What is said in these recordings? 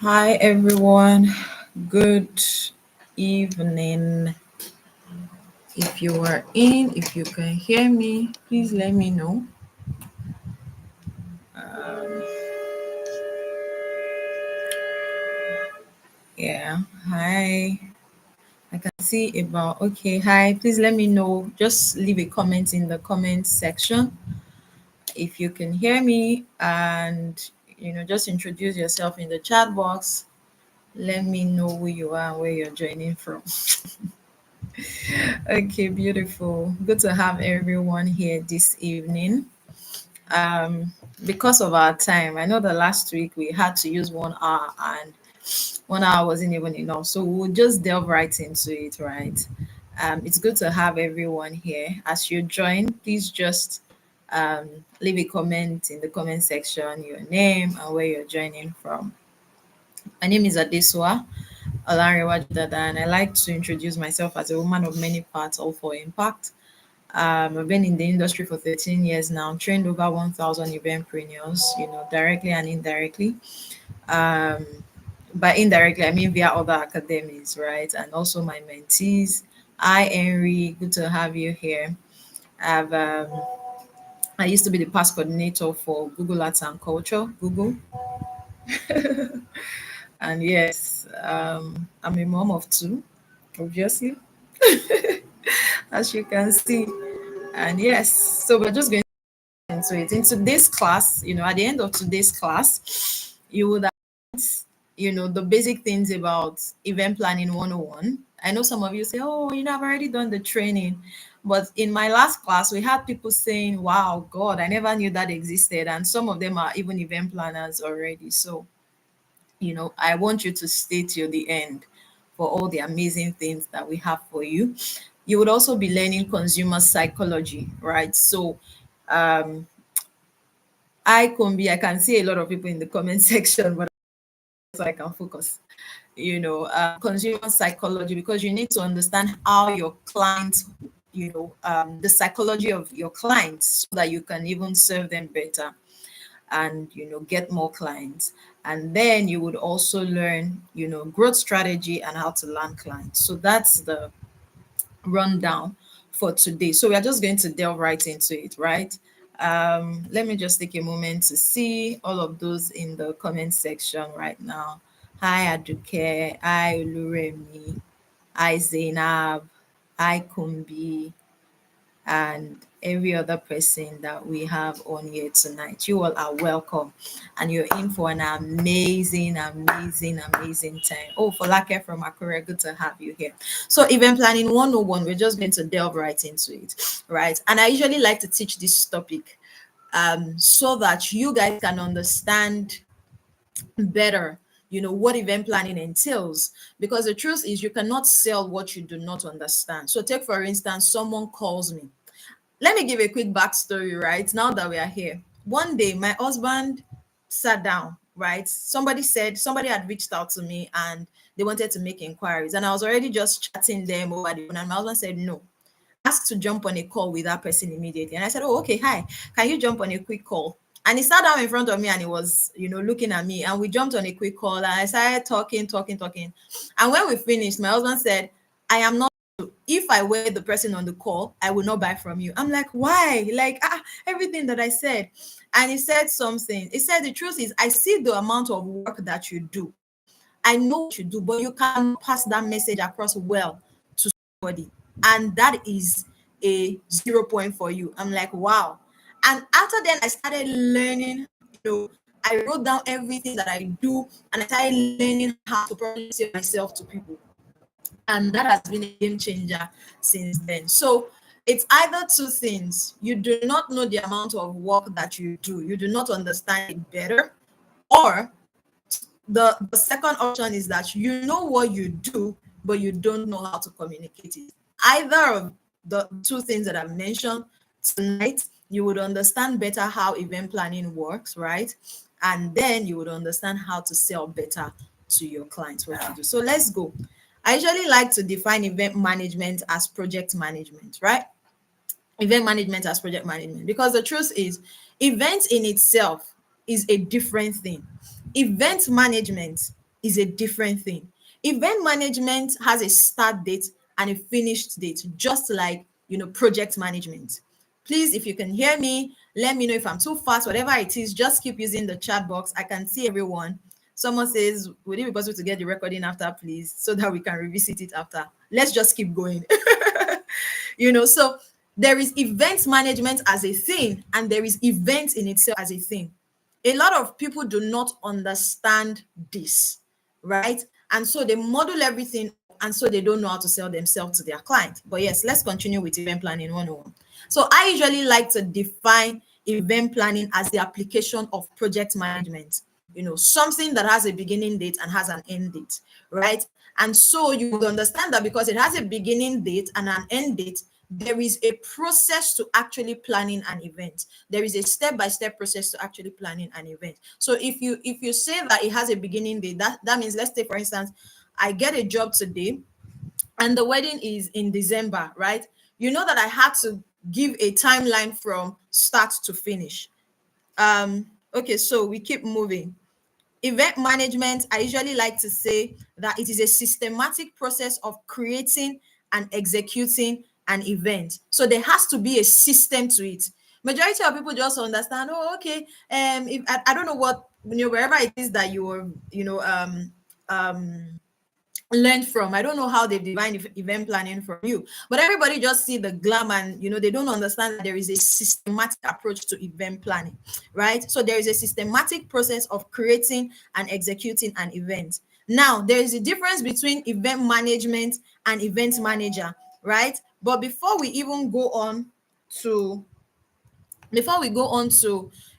Hi everyone, good evening. If you are in, if you can hear me, please let me know. Yeah, hi. I can see about okay. Hi, please let me know. Just leave a comment in the comment section if you can hear me, and just introduce yourself in the chat box. Let me know who you are and where you're joining from. Okay, beautiful. Good to have everyone here this evening. um because of our time, I know the last week we had to use 1 hour, and 1 hour wasn't even enough, so we'll just delve right into it, right? It's good to have everyone here. As you join, please just leave a comment in the comment section, your name and where you're joining from. My name is Adeswa Olanrewaju, and I like to introduce myself as a woman of many parts, all for impact. I've been in the industry for 13 years now, trained over 1,000 eventpreneurs, directly and indirectly. Um, by indirectly, I mean via other academies, right? And also my mentees. Hi, Henry. Good to have you here. I've I used to be the past coordinator for Google Arts and Culture, Google. And yes, I'm a mom of two, obviously, as you can see. And yes, so we're just going into it. In today's class, at the end of today's class, you would have, the basic things about event planning 101. I know some of you say, oh, I've already done the training. But in my last class, we had people saying, wow, God, I never knew that existed. And some of them are even event planners already. So, I want you to stay till the end for all the amazing things that we have for you. You would also be learning consumer psychology, right? So, um, I can see a lot of people in the comment section, but so I can focus. Consumer psychology, because you need to understand how your clients, the psychology of your clients, so that you can even serve them better and get more clients. And then you would also learn growth strategy and how to land clients. So that's the rundown for today. So we are just going to delve right into it, right? Let me just take a moment to see all of those in the comment section right now. Hi Aduke, hi Luremi, hi Zainab, hi Kumbi, and every other person that we have on here tonight. You all are welcome, and you're in for an amazing, amazing, amazing time. Oh, Folake from Akure, good to have you here. So, event planning 101, we're just going to delve right into it, right? And I usually like to teach this topic so that you guys can understand better what event planning entails, because the truth is you cannot sell what you do not understand. So take for instance, someone calls me. Let me give a quick backstory, right? Now that we are here. One day, my husband sat down, right? Somebody had reached out to me and they wanted to make inquiries. And I was already just chatting them over the phone. And my husband said, no, ask to jump on a call with that person immediately. And I said, oh, okay, hi. Can you jump on a quick call? And he sat down in front of me and he was, looking at me. And we jumped on a quick call and I started talking, talking, talking. And when we finished, my husband said, I am not, if I were the person on the call, I would not buy from you. I'm like, why? Like, everything that I said. And he said something. He said, the truth is, I see the amount of work that you do. I know what you do, but you can pass that message across well to somebody. And that is a 0 point for you. I'm like, wow. And after then, I started learning, I wrote down everything that I do and I started learning how to properly sell myself to people. And that has been a game changer since then. So it's either two things: you do not know the amount of work that you do, you do not understand it better, or the second option is that you know what you do, but you don't know how to communicate it. Either of the two things that I've mentioned tonight, you would understand better how event planning works, right? And then you would understand how to sell better to your clients what you do. So let's go. I usually like to define event management as project management, right? Event management as project management, because the truth is, events in itself is a different thing. Event management is a different thing. Event management has a start date and a finished date, just like, project management. Please, if you can hear me, let me know if I'm too fast. Whatever it is, just keep using the chat box. I can see everyone. Someone says, would it be possible to get the recording after, please, so that we can revisit it after? Let's just keep going. So there is event management as a thing, and there is event in itself as a thing. A lot of people do not understand this, right? And so they model everything, and so they don't know how to sell themselves to their client. But yes, let's continue with event planning 101. So I usually like to define event planning as the application of project management, something that has a beginning date and has an end date, right? And so you would understand that because it has a beginning date and an end date, there is a process to actually planning an event. There is a step-by-step process to actually planning an event. So if you say that it has a beginning date, that means, let's say for instance, I get a job today and the wedding is in December, right? You know that I had to give a timeline from start to finish. Okay, so we keep moving. Event management, I usually like to say that it is a systematic process of creating and executing an event. So there has to be a system to it. Majority of people just understand, oh, okay, if I don't know what, wherever it is that you are, learned from. I don't know how they define event planning from you, but everybody just see the glam, and they don't understand that there is a systematic approach to event planning, right? So there is a systematic process of creating and executing an event. Now there is a difference between event management and event manager, right? But before we go on to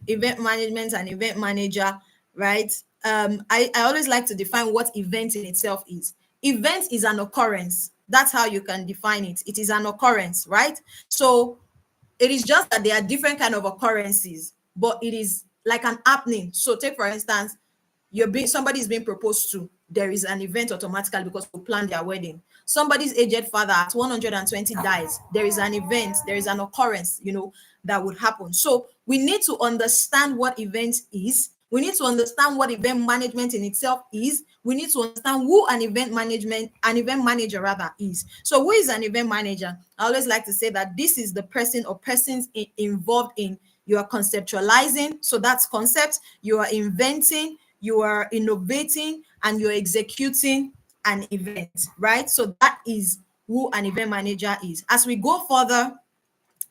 event management and event manager, right? I always like to define what event in itself is. Event is an occurrence. That's how you can define it. It is an occurrence, right? So it is just that there are different kind of occurrences, but it is like an happening. So take for instance, somebody is being proposed to. There is an event automatically because we plan their wedding. Somebody's aged father at 120 dies. There is an event, there is an occurrence, that would happen. So we need to understand what event is. We need to understand what event management in itself is. We need to understand who an event manager rather is. So who is an event manager? I always like to say that this is the person or persons involved in, you are conceptualizing. So that's concept. You are inventing, you are innovating, and you're executing an event, right? So that is who an event manager is. As we go further,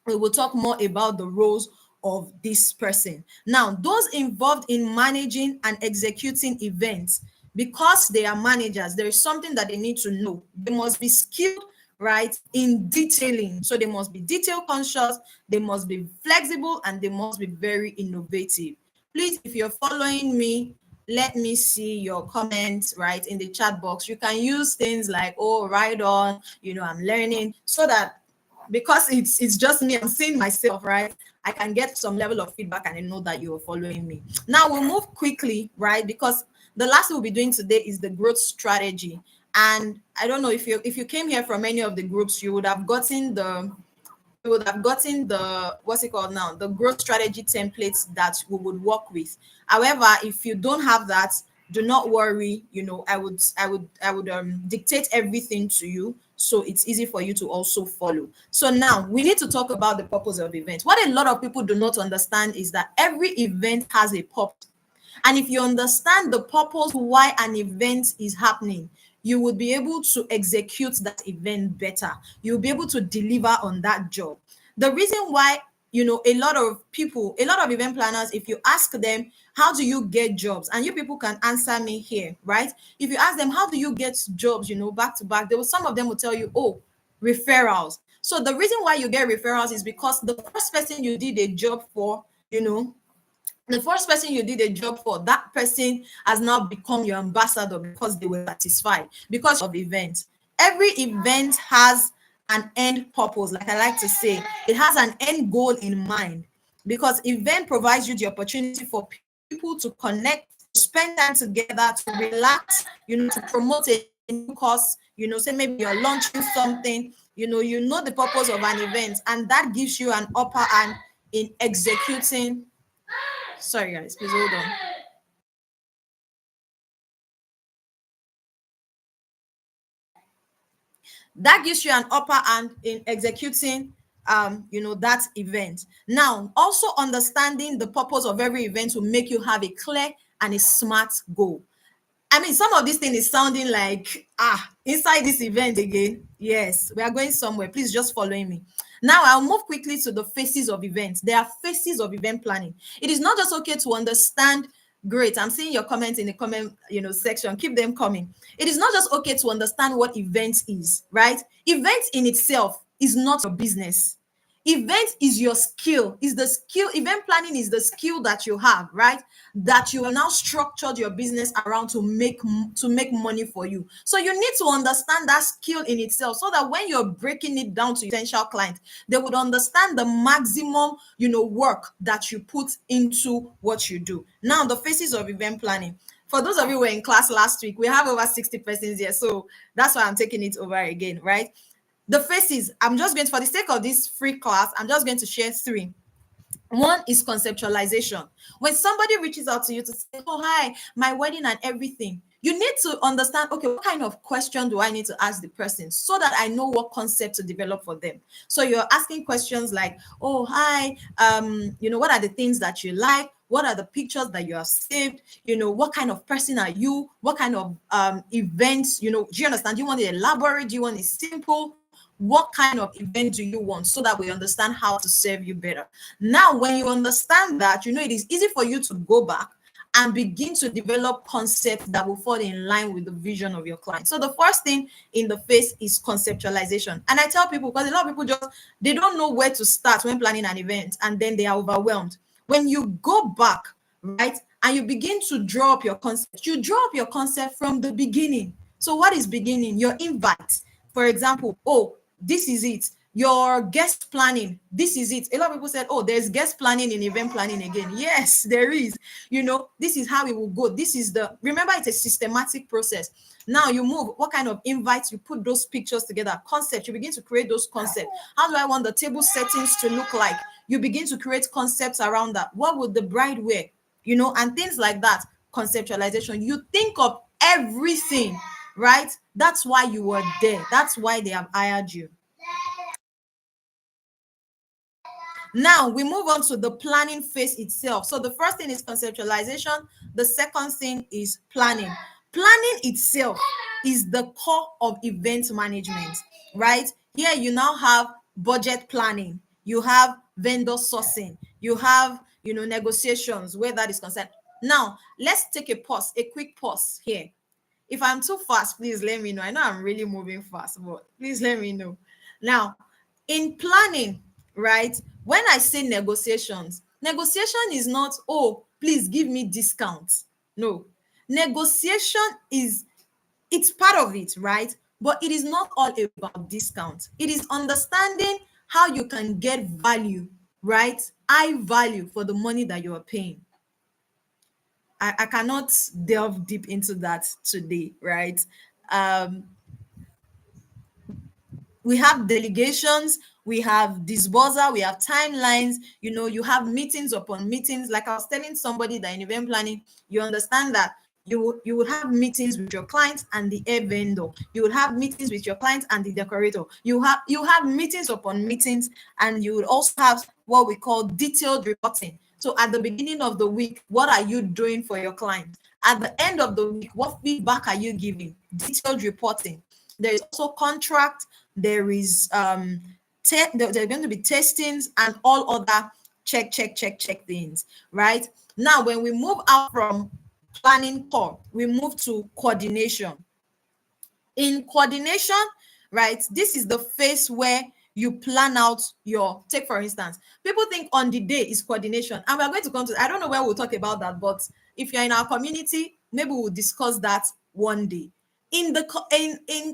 we will talk more about the roles of this person. Now, those involved in managing and executing events, because they are managers, there is something that they need to know. They must be skilled, right, in detailing. So they must be detail conscious, they must be flexible, and they must be very innovative. Please, if you're following me, let me see your comments right in the chat box. You can use things like, oh, right on, I'm learning, so that, because it's just me, I'm seeing myself, right, I can get some level of feedback and I know that you are following me. Now we'll move quickly, right, because the last thing we'll be doing today is the growth strategy. And I don't know if you came here from any of the groups, you would have gotten the what's it called now, the growth strategy templates that we would work with. However, if you don't have that, do not worry. I would dictate everything to you, so it's easy for you to also follow. So now we need to talk about the purpose of events. What a lot of people do not understand is that every event has a purpose. And if you understand the purpose why an event is happening, you would be able to execute that event better. You'll be able to deliver on that job. The reason why, a lot of event planners, if you ask them, how do you get jobs? And you people can answer me here, right? If you ask them, how do you get jobs, back to back, some of them will tell you, oh, referrals. So the reason why you get referrals is because the first person you did a job for, the first person you did a job for, that person has now become your ambassador because they were satisfied because of events. Every event has an end purpose. Like I like to say, it has an end goal in mind, because event provides you the opportunity for people to connect, to spend time together, to relax, to promote a new cause, say maybe you're launching something, the purpose of an event, and that gives you an upper hand in executing. Sorry, guys, please hold on. That gives you an upper hand in executing that event. Now, also understanding the purpose of every event will make you have a clear and a smart goal. I mean, some of this thing is sounding like, inside this event again. Yes, we are going somewhere. Please just following me. Now, I'll move quickly to the phases of events. There are phases of event planning. It is not just okay to understand. Great. I'm seeing your comments in the comment, section. Keep them coming. It is not just okay to understand what event is, right? Event in itself is not your business. Event is your skill, is the skill. Event planning is the skill that you have, right? That you have now structured your business around to make money for you. So you need to understand that skill in itself, so that when you're breaking it down to potential clients, they would understand the maximum, work that you put into what you do. Now, the phases of event planning. For those of you who were in class last week, we have over 60 persons here, so that's why I'm taking it over again, right? The phases, I'm just going to, for the sake of this free class, I'm just going to share three. One is conceptualization. When somebody reaches out to you to say, oh, hi, my wedding and everything, you need to understand, okay, what kind of question do I need to ask the person so that I know what concept to develop for them? So you're asking questions like, oh, hi, what are the things that you like? What are the pictures that you have saved? What kind of person are you? What kind of events, do you understand? Do you want it elaborate? Do you want it simple? What kind of event do you want, so that we understand how to serve you better? Now, when you understand that, it is easy for you to go back and begin to develop concepts that will fall in line with the vision of your client. So the first thing in the phase is conceptualization. And I tell people, because a lot of people they don't know where to start when planning an event, and then they are overwhelmed. When you go back, right, and you begin to draw up your concept, you draw up your concept from the beginning. So what is beginning? Your invite. For example, oh, this is it. Your guest planning, this is it. A lot of people said, oh, there's guest planning in event planning again. Yes, there is. This is how it will go. Remember, it's a systematic process. Now you move, what kind of invites, you put those pictures together, concepts, you begin to create those concepts. How do I want the table settings to look like? You begin to create concepts around that. What would the bride wear? And things like that. Conceptualization. You think of everything, right? That's why you were there. That's why they have hired you. Now we move on to the planning phase itself. So the first thing is conceptualization. The second thing is planning. Planning itself is the core of event management, right? Here you now have budget planning, you have vendor sourcing, you have negotiations where that is concerned. Now let's take a quick pause here. If I'm too fast, please let me know. I know I'm really moving fast, but please let me know. Now, in planning, right, when I say negotiation is not, oh, please give me discounts. No. Negotiation it's part of it, right? But it is not all about discount. It is understanding how you can get value, right? High value for the money that you are paying. I cannot delve deep into that today, right? We have delegations, we have disbursal, we have timelines. You have meetings upon meetings. Like I was telling somebody that in event planning, you understand that you would have meetings with your clients and the air vendor. You would have meetings with your clients and the decorator. You have meetings upon meetings, and you would also have what we call detailed reporting. So at the beginning of the week, what are you doing for your client? At the end of the week, what feedback are you giving? Detailed reporting. There is also contract. There is there are going to be testings and all other check things, right? Now, when we move out from planning core, we move to coordination. In coordination, right, this is the phase where you plan out take for instance, people think on the day is coordination, and we're going to come to, I don't know where we'll talk about that, but if you're in our community, maybe we'll discuss that one day. In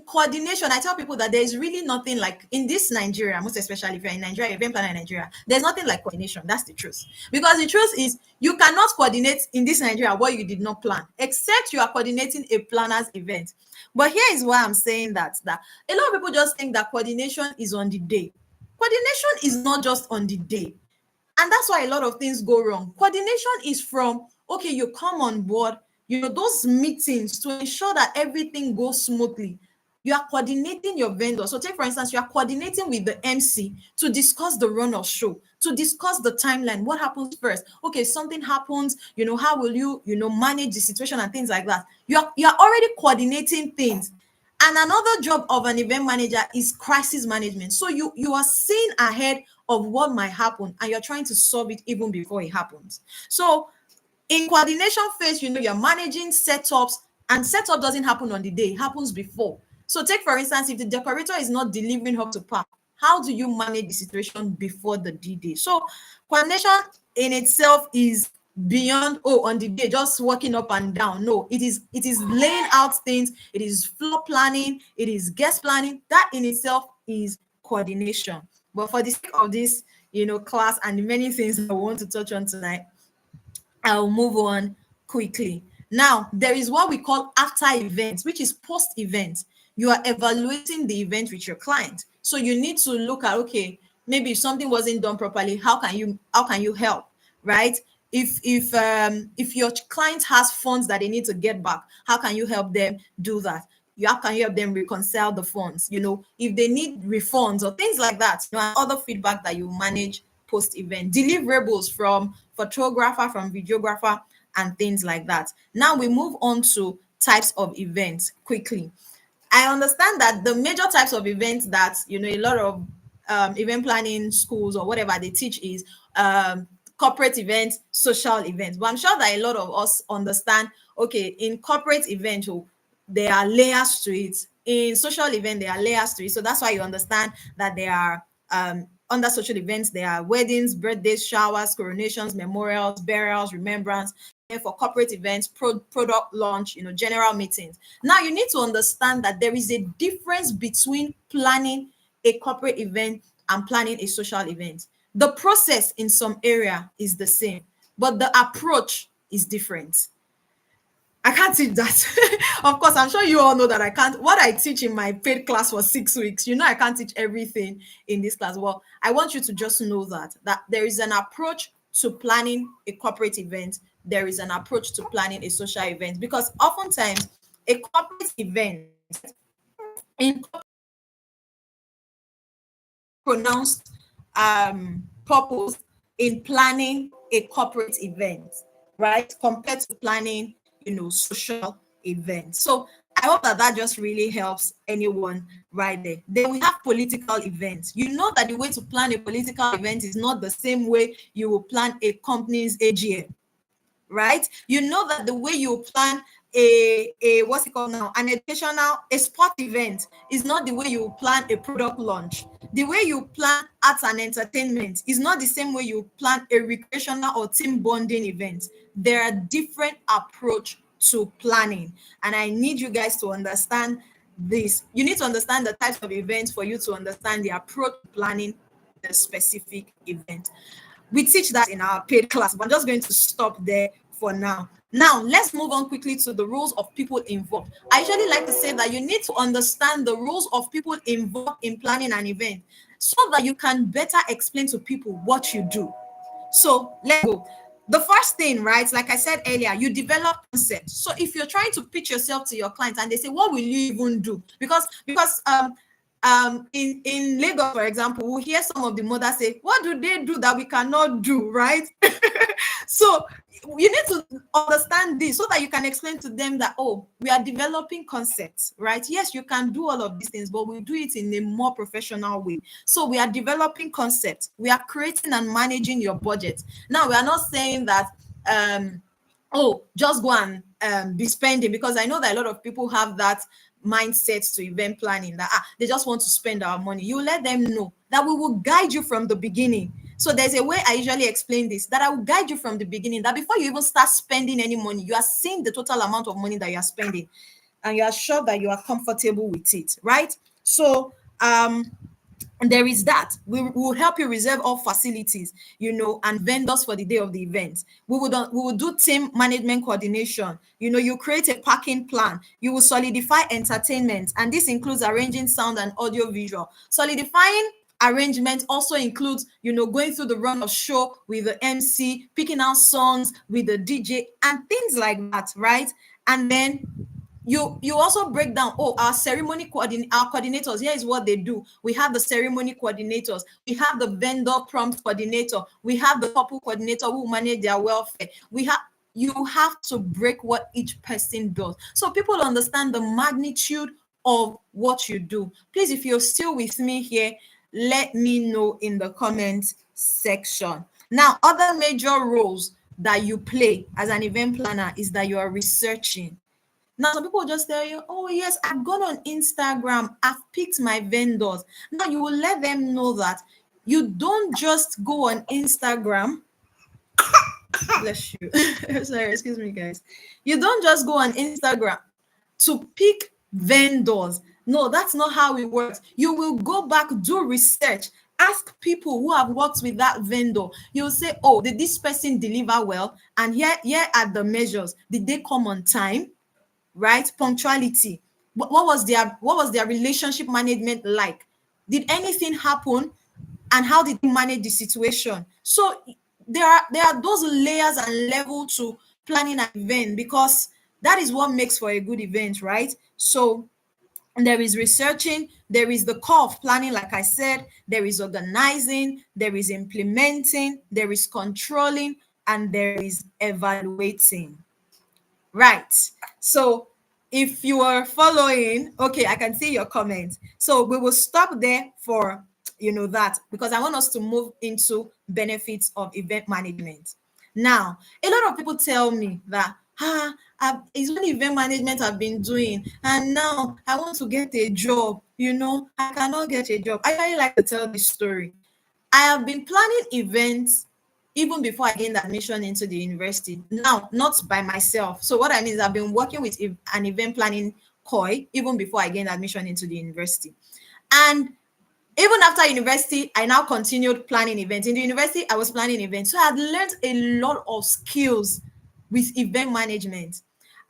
coordination, I tell people that there's really nothing like, in this Nigeria, most especially if you're in Nigeria, event planner in Nigeria, there's nothing like coordination. That's the truth. Because the truth is, you cannot coordinate in this Nigeria what you did not plan, except you are coordinating a planner's event. But here is why I'm saying that a lot of people just think that coordination is on the day. Coordination is not just on the day. And that's why a lot of things go wrong. Coordination is from, okay, you come on board, those meetings to ensure that everything goes smoothly. You are coordinating your vendor. So take, for instance, you are coordinating with the MC to discuss the run of show, to discuss the timeline. What happens first? Okay, something happens, how will you, manage the situation and things like that. You're already coordinating things. And another job of an event manager is crisis management. So you are seeing ahead of what might happen and you're trying to solve it even before it happens. So in coordination phase, you're managing setups, and setup doesn't happen on the day, it happens before. So take, for instance, if the decorator is not delivering up to par, how do you manage the situation before the D-Day? So coordination in itself is beyond, on the day just walking up and down. No, it is laying out things, it is floor planning, it is guest planning. That in itself is coordination. But for the sake of this class and the many things I want to touch on tonight, I'll move on quickly. Now, there is what we call after events, which is post event. You are evaluating the event with your client. So you need to look at, okay, maybe if something wasn't done properly, how can you help, right? If your client has funds that they need to get back, how can you help them do that? How can you help them reconcile the funds? If they need refunds or things like that, and other feedback that you manage post-event, deliverables from photographer, from videographer, and things like that. Now we move on to types of events quickly. I understand that the major types of events that a lot of event planning schools or whatever they teach is corporate events, social events. But I'm sure that a lot of us understand, okay, in corporate event, there are layers to it. In social event, there are layers to it. So that's why you understand that there are under social events, there are weddings, birthdays, showers, coronations, memorials, burials, remembrance. And for corporate events, product launch, general meetings. Now you need to understand that there is a difference between planning a corporate event and planning a social event. The process in some area is the same, but the approach is different. I can't teach that. Of course, I'm sure you all know that I can't. What I teach in my paid class for 6 weeks, I can't teach everything in this class. Well, I want you to just know that there is an approach to planning a corporate event. There is an approach to planning a social event, because oftentimes a corporate event in pronounced purpose in planning a corporate event, right, compared to planning social events. So I hope that just really helps anyone right there. Then we have political events. You know that the way to plan a political event is not the same way you will plan a company's AGM, right? You know that the way you plan a what's it called now, an educational, a sport event is not the way you plan a product launch. The way you plan arts and entertainment is not the same way you plan a recreational or team bonding event. There are different approach to planning, and I need you guys to understand this. You need to understand the types of events for you to understand the approach to planning the specific event. We teach that in our paid class, but I'm just going to stop there for now. Now, let's move on quickly to the rules of people involved. I usually like to say that you need to understand the rules of people involved in planning an event so that you can better explain to people what you do. So let's go. The first thing, right, like I said earlier, you develop concepts. So if you're trying to pitch yourself to your clients and they say, what will you even do? Because in Lagos, for example, we'll hear some of the mothers say, what do they do that we cannot do, right? So you need to understand this so that you can explain to them that, oh, we are developing concepts, right? Yes, you can do all of these things, but we do it in a more professional way. So we are developing concepts. We are creating and managing your budget. Now, we are not saying that, just go and be spending, because I know that a lot of people have that mindset to event planning, that they just want to spend our money. You let them know that we will guide you from the beginning. So there's a way I usually explain this, that I will guide you from the beginning, that before you even start spending any money, you are seeing the total amount of money that you are spending and you are sure that you are comfortable with it, right? So there is that. We will help you reserve all facilities, and vendors for the day of the event. We will do team management coordination. You create a parking plan. You will solidify entertainment, and this includes arranging sound and audio visual. Solidifying arrangement also includes, going through the run of show with the MC, picking out songs with the DJ and things like that, right? And then you also break down, oh, our our coordinators, here is what they do. We have the ceremony coordinators, we have the vendor prompt coordinator, we have the couple coordinator who manage their welfare. You have to break what each person does so people understand the magnitude of what you do. Please, if you're still with me here, let me know in the comment section. Now, other major roles that you play as an event planner is that you are researching. Now, some people just tell you, oh, yes, I've gone on Instagram, I've picked my vendors. Now, you will let them know that you don't just go on Instagram. Bless you. Sorry, excuse me, guys. You don't just go on Instagram to pick vendors. No, that's not how it works. You will go back, do research, ask people who have worked with that vendor. You'll say, oh, did this person deliver well? And here are the measures. Did they come on time? Right? Punctuality. What was their relationship management like? Did anything happen? And how did they manage the situation? So there are those layers and level to planning an event, because that is what makes for a good event, right? So there is researching, there is the core of planning, like I said, there is organizing, there is implementing, there is controlling, and there is evaluating. Right. So if you are following, okay, I can see your comment. So we will stop there for that, because I want us to move into benefits of event management. Now, a lot of people tell me that it's only event management I've been doing, and now I want to get a job. I cannot get a job. I really like to tell this story. I have been planning events even before I gained admission into the university. Now, not by myself. So what I mean is I've been working with an event planning COI even before I gained admission into the university. And even after university, I now continued planning events. In the university, I was planning events. So I had learned a lot of skills with event management.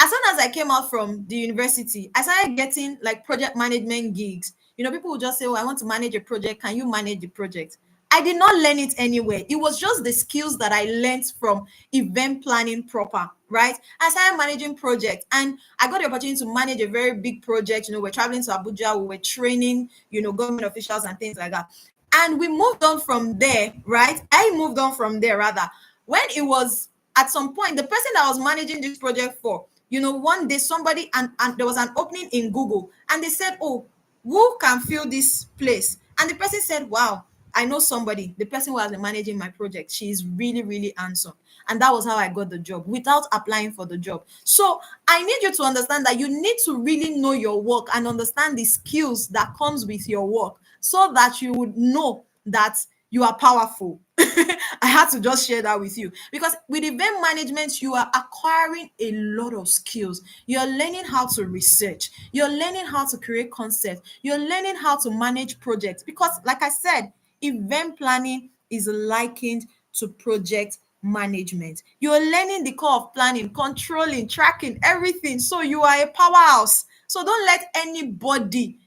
As soon as I came out from the university, I started getting like project management gigs. People would just say, oh, I want to manage a project. Can you manage the project? I did not learn it anywhere. It was just the skills that I learned from event planning proper, right? I started managing projects, and I got the opportunity to manage a very big project. We're traveling to Abuja, we were training, government officials and things like that. And we moved on from there, right? I moved on from there rather. When it was at some point, the person that I was managing this project for, one day somebody, and there was an opening in Google, and they said, oh, who can fill this place? And the person said, wow, I know somebody, the person who has been managing my project. She is really, really handsome. And that was how I got the job without applying for the job. So I need you to understand that you need to really know your work and understand the skills that comes with your work, so that you would know that you are powerful. I had to just share that with you, because with event management, you are acquiring a lot of skills. You're learning how to research, you're learning how to create concepts, you're learning how to manage projects. Because, like I said, event planning is likened to project management. You're learning the core of planning, controlling, tracking, everything. So you are a powerhouse. So don't let anybody,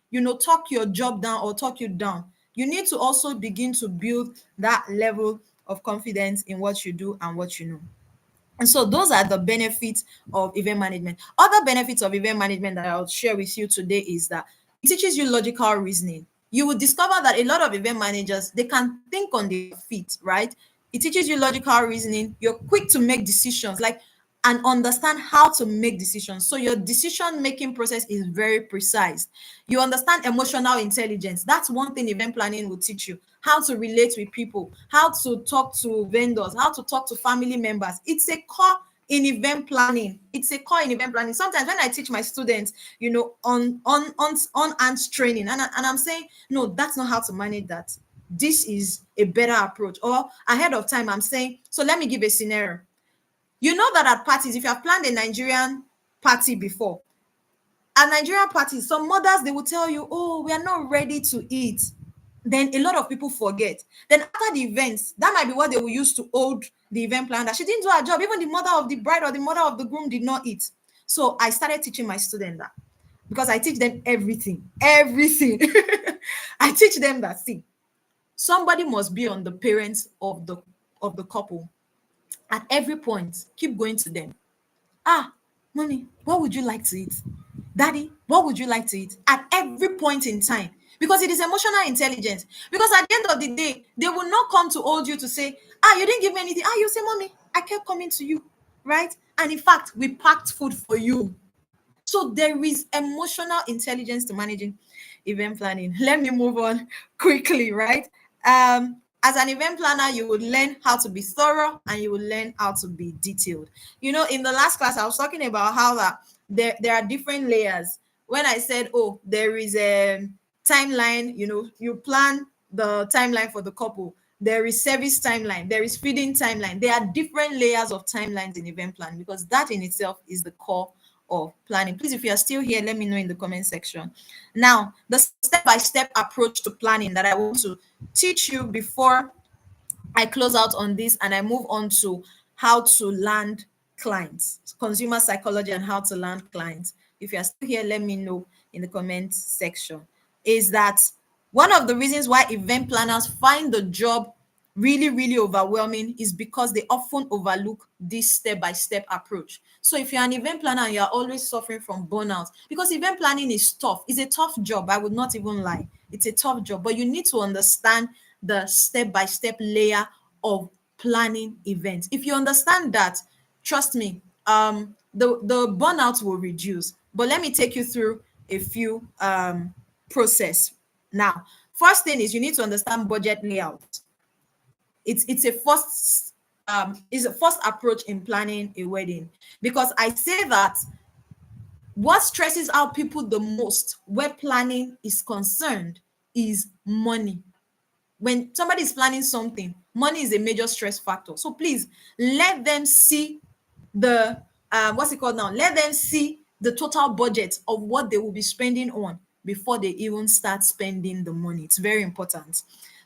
talk your job down or talk you down. You need to also begin to build that level of confidence in what you do and what you know. And so those are the benefits of event management. Other benefits of event management that I'll share with you today is that it teaches you logical reasoning. You will discover that a lot of event managers, they can think on their feet, right? It teaches you logical reasoning. You're quick to make decisions, like, and understand how to make decisions. So your decision making process is very precise. You understand emotional intelligence. That's one thing event planning will teach you: how to relate with people, how to talk to vendors, how to talk to family members. It's a core in event planning. It's a core in event planning. Sometimes when I teach my students, on ants training, and I'm saying, no, that's not how to manage that. This is a better approach. Or ahead of time, I'm saying, so let me give a scenario. You know that at parties, if you have planned a Nigerian party before, at Nigerian parties, some mothers, they will tell you, oh, we are not ready to eat. Then a lot of people forget. Then after the events, that might be what they will use to hold the event planner. She didn't do her job. Even the mother of the bride or the mother of the groom did not eat. So I started teaching my students that, because I teach them everything. Everything. I teach them that, see, somebody must be on the parents of the couple. At every point, keep going to them. Ah, mommy, what would you like to eat? Daddy, what would you like to eat? At every point in time. Because it is emotional intelligence. Because at the end of the day, they will not come to hold you to say, you didn't give me anything. You say, Mommy, I kept coming to you, right? And in fact, we packed food for you. So there is emotional intelligence to managing event planning. Let me move on quickly, right? As an event planner, you would learn how to be thorough and you will learn how to be detailed. In the last class, I was talking about how that there are different layers. When I said, oh, there is a timeline, you plan the timeline for the couple. There is service timeline, there is feeding timeline. There are different layers of timelines in event planning because that in itself is the core of planning. Please, if you are still here, let me know in the comment section. Now, the step-by-step approach to planning that I want to teach you before I close out on this and I move on to how to land clients, consumer psychology and how to land clients. If you are still here, let me know in the comment section. Is that one of the reasons why event planners find the job really, really overwhelming is because they often overlook this step-by-step approach. So if you're an event planner and you're always suffering from burnout, because event planning is tough, it's a tough job, I would not even lie. It's a tough job, but you need to understand the step-by-step layer of planning events. If you understand that, trust me, the burnout will reduce. But let me take you through a few process. Now, first thing is you need to understand budget layout. It's a first is a first approach in planning a wedding, because I say that what stresses out people the most where planning is concerned is money. When somebody is planning something, money is a major stress factor. So please let them see the what's it called now? Let them see the total budget of what they will be spending on before they even start spending the money. It's very important.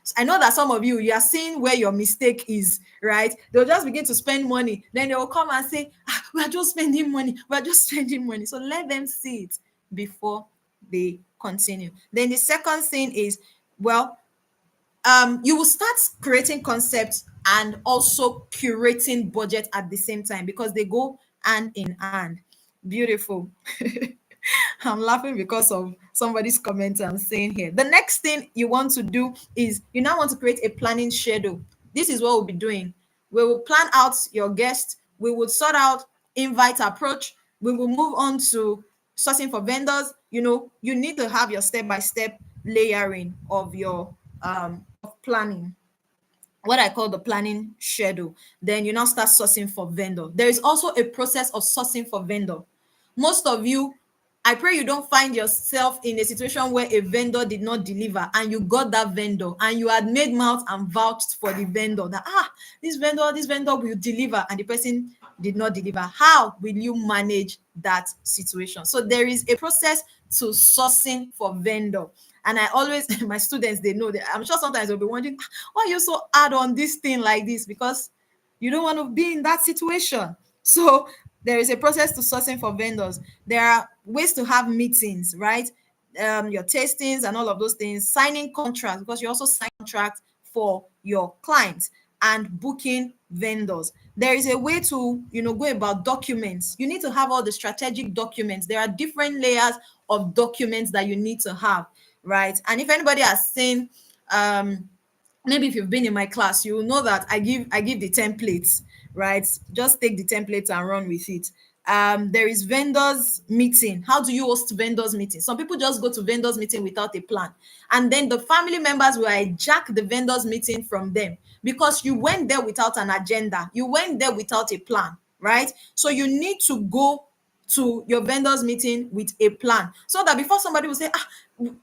So I know that some of you are seeing where your mistake is, right? They'll just begin to spend money. Then they will come and say, we're just spending money. We're just spending money. So let them see it before they continue. Then the second thing is, well, you will start creating concepts and also curating budget at the same time because they go hand in hand. Beautiful. I'm laughing because of somebody's comment I'm saying here. The next thing you want to do is you now want to create a planning schedule. This is what we'll be doing. We will plan out your guests. We will sort out invite approach. We will move on to sourcing for vendors. You need to have your step-by-step layering of your of planning, what I call the planning schedule. Then you now start sourcing for vendor. There is also a process of sourcing for vendor. Most of you, I pray you don't find yourself in a situation where a vendor did not deliver and you got that vendor and you had made mouth and vouched for the vendor that this vendor will deliver and the person did not deliver. How will you manage that situation? So there is a process to sourcing for vendor. And I always, my students, they know that. I'm sure sometimes they'll be wondering, why are you so hard on this thing like this? Because you don't want to be in that situation. So there is a process to sourcing for vendors. There are ways to have meetings, right? Your tastings and all of those things, signing contracts, because you also sign contracts for your clients, and booking vendors. There is a way to, go about documents. You need to have all the strategic documents. There are different layers of documents that you need to have, right? And if anybody has seen, maybe if you've been in my class, you will know that I give the templates, right? Just take the templates and run with it. There is vendors meeting. How do you host vendors meeting? Some people just go to vendors meeting without a plan, and then the family members will hijack the vendors meeting from them because you went there without an agenda. You went there without a plan, right? So you need to go to your vendors meeting with a plan so that before somebody will say,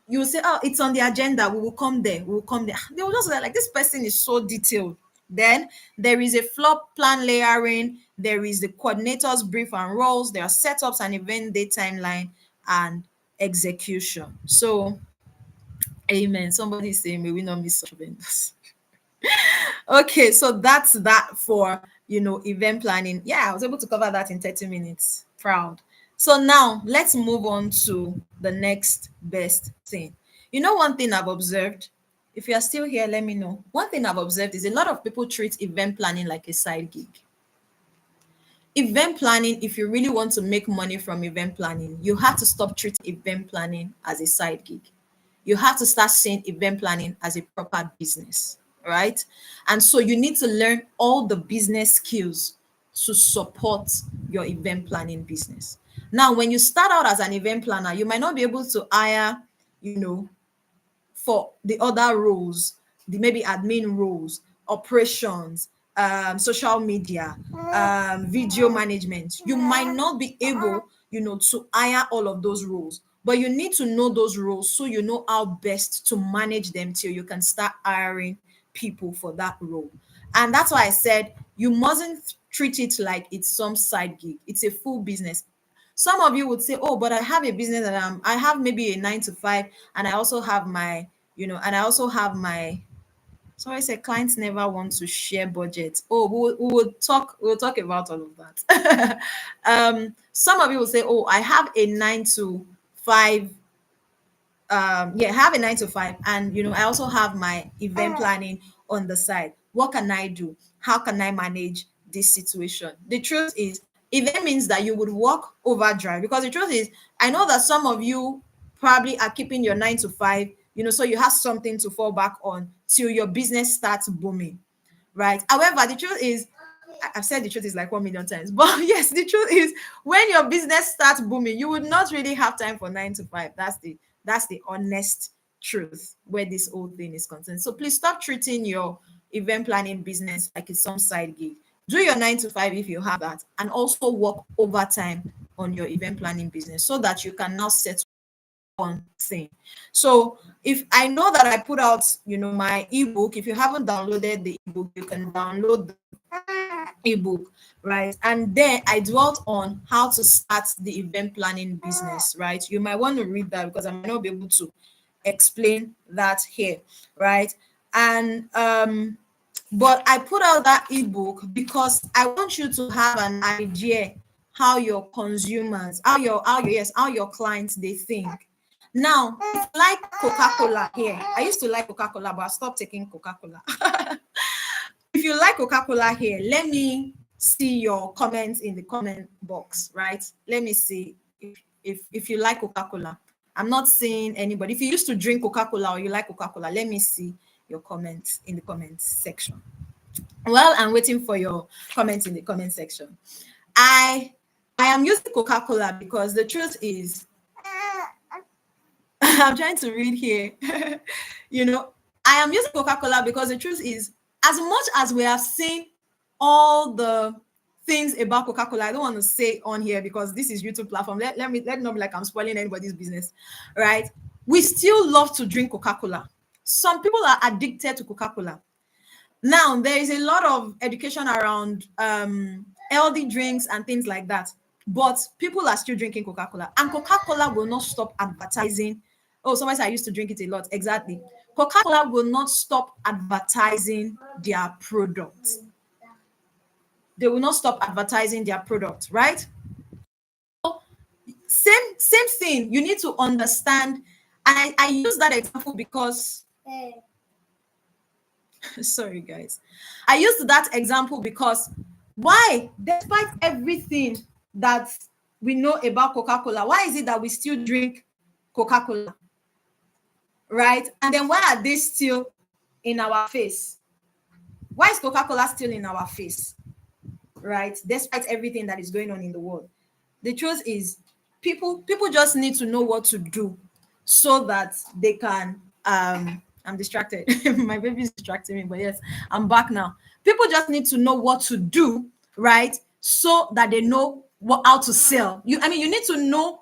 you will say, oh, it's on the agenda, we will come there, they will just say, like, this person is so detailed. Then there is a floor plan layering, there is the coordinator's brief and roles, there are setups and event day timeline and execution. So amen. Somebody is saying, may we not miss such vendors. Okay, so that's that for event planning. Yeah, I was able to cover that in 30 minutes. Proud. So now let's move on to the next best thing. One thing I've observed, if you are still here, let me know. One thing I've observed is a lot of people treat event planning like a side gig. event planning, if you really want to make money from event planning, you have to stop treating event planning as a side gig. You have to start seeing event planning as a proper business, right? And so you need to learn all the business skills to support your event planning business. Now, when you start out as an event planner, you might not be able to hire, you know, for the other roles, the maybe admin roles, operations, social media, video management. You might not be able, to hire all of those roles, but you need to know those roles so you know how best to manage them till you can start hiring people for that role. And that's why I said you mustn't treat it like it's some side gig. It's a full business. Some of you would say, "Oh, but I have a business that I have maybe a 9 to 5, and I also have my, and I also have my." So I said, clients never want to share budget. Oh, we'll talk about all of that. Some of you will say, "Oh, I have a 9 to 5, yeah, have a 9 to 5, and I also have my event planning on the side. What can I do? How can I manage this situation?" The truth is, event means that you would work overdrive, because the truth is, I know that some of you probably are keeping your 9 to 5, so you have something to fall back on till your business starts booming, right? However, the truth is, I've said the truth is like 1 million times, but yes, the truth is, when your business starts booming, you would not really have time for 9 to 5. That's the honest truth where this whole thing is concerned. So please stop treating your event planning business like it's some side gig. Do your 9 to 5 if you have that, and also work overtime on your event planning business so that you can now settle one thing. So if I know that I put out, my ebook, if you haven't downloaded the ebook, you can download the ebook, right? And then I dwelt on how to start the event planning business, right? You might want to read that because I might not be able to explain that here, right? And but I put out that ebook because I want you to have an idea how your consumers, how your clients they think. Now, if you like Coca-Cola here, I used to like Coca-Cola, but I stopped taking Coca-Cola. If you like Coca-Cola here, let me see your comments in the comment box, right? Let me see if you like Coca-Cola. I'm not seeing anybody. If you used to drink Coca-Cola or you like Coca-Cola, let me see your comments in the comments section. Well, I'm waiting for your comments in the comment section. I am using Coca-Cola because the truth is, I'm trying to read here. I am using Coca-Cola because the truth is, as much as we have seen all the things about Coca-Cola, I don't want to say on here because this is YouTube platform. Let not be like I'm spoiling anybody's business, right? We still love to drink Coca-Cola. Some people are addicted to Coca-Cola. Now, there is a lot of education around healthy drinks and things like that, but people are still drinking Coca-Cola, and Coca-Cola will not stop advertising. Oh, somebody said I used to drink it a lot. Exactly. Coca-Cola will not stop advertising their product. They will not stop advertising their product, right? So, same thing. You need to understand, and I use that example because sorry guys, I used that example because why, despite everything that we know about Coca-Cola, why is it that we still drink Coca-Cola, right? And then why are they still in our face? Why is Coca-Cola still in our face, right? Despite everything that is going on in the world. The truth is, people just need to know what to do so that they can I'm distracted. My baby is distracting me, but yes, I'm back now. People just need to know what to do, right? So that they know how to sell. You need to know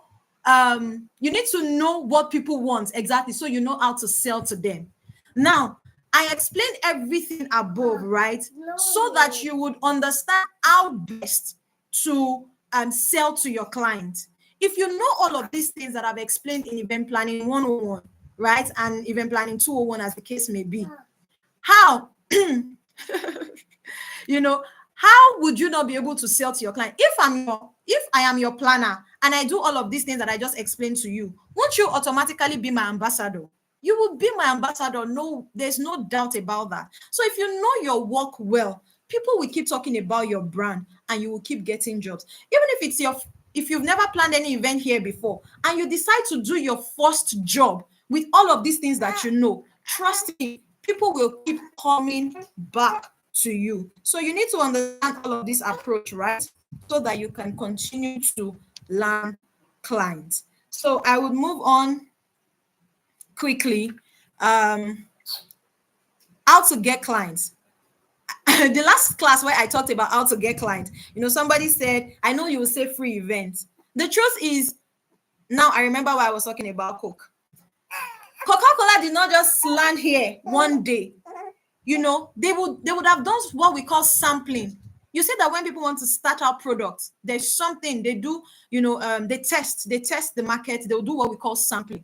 what people want exactly, so you know how to sell to them. Now, I explained everything above, right? So that you would understand how best to sell to your client. If you know all of these things that I've explained in event planning 101, right, and event planning 201, as the case may be, how how would you not be able to sell to your client? If I am your planner and I do all of these things that I just explained to you, won't you automatically be my ambassador? You will be my ambassador. No, there's no doubt about that. So if you know your work well, people will keep talking about your brand and you will keep getting jobs. Even if you've never planned any event here before and you decide to do your first job with all of these things that you know, trust me, people will keep coming back to you. So you need to understand all of this approach, right? So that you can continue to land clients. So I would move on quickly. How to get clients. The last class where I talked about how to get clients, somebody said, I know you will say free events. The truth is, now I remember why I was talking about Coke. Coca-Cola did not just land here one day. They would have done what we call sampling. You see that when people want to start out products, there's something they do, they test the market, they'll do what we call sampling.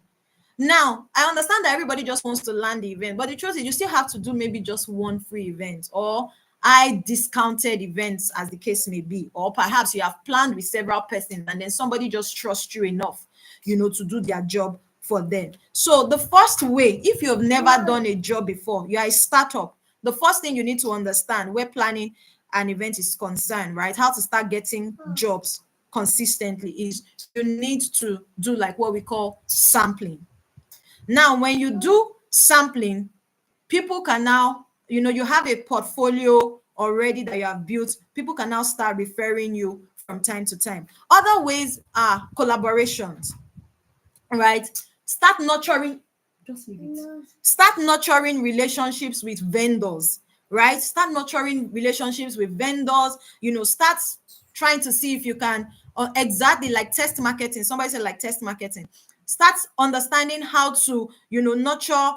Now, I understand that everybody just wants to land the event, but the truth is you still have to do maybe just one free event or high discounted events, as the case may be. Or perhaps you have planned with several persons and then somebody just trusts you enough, to do their job for them. So the first way, if you have never done a job before, you are a startup, the first thing you need to understand where planning an event is concerned, right? How to start getting jobs consistently is you need to do like what we call sampling. Now, when you do sampling, people can now, you have a portfolio already that you have built. People can now start referring you from time to time. Other ways are collaborations, right? Start nurturing relationships with vendors, right? Start nurturing relationships with vendors, start trying to see if you can, exactly like test marketing. Somebody said like test marketing. Start understanding how to, nurture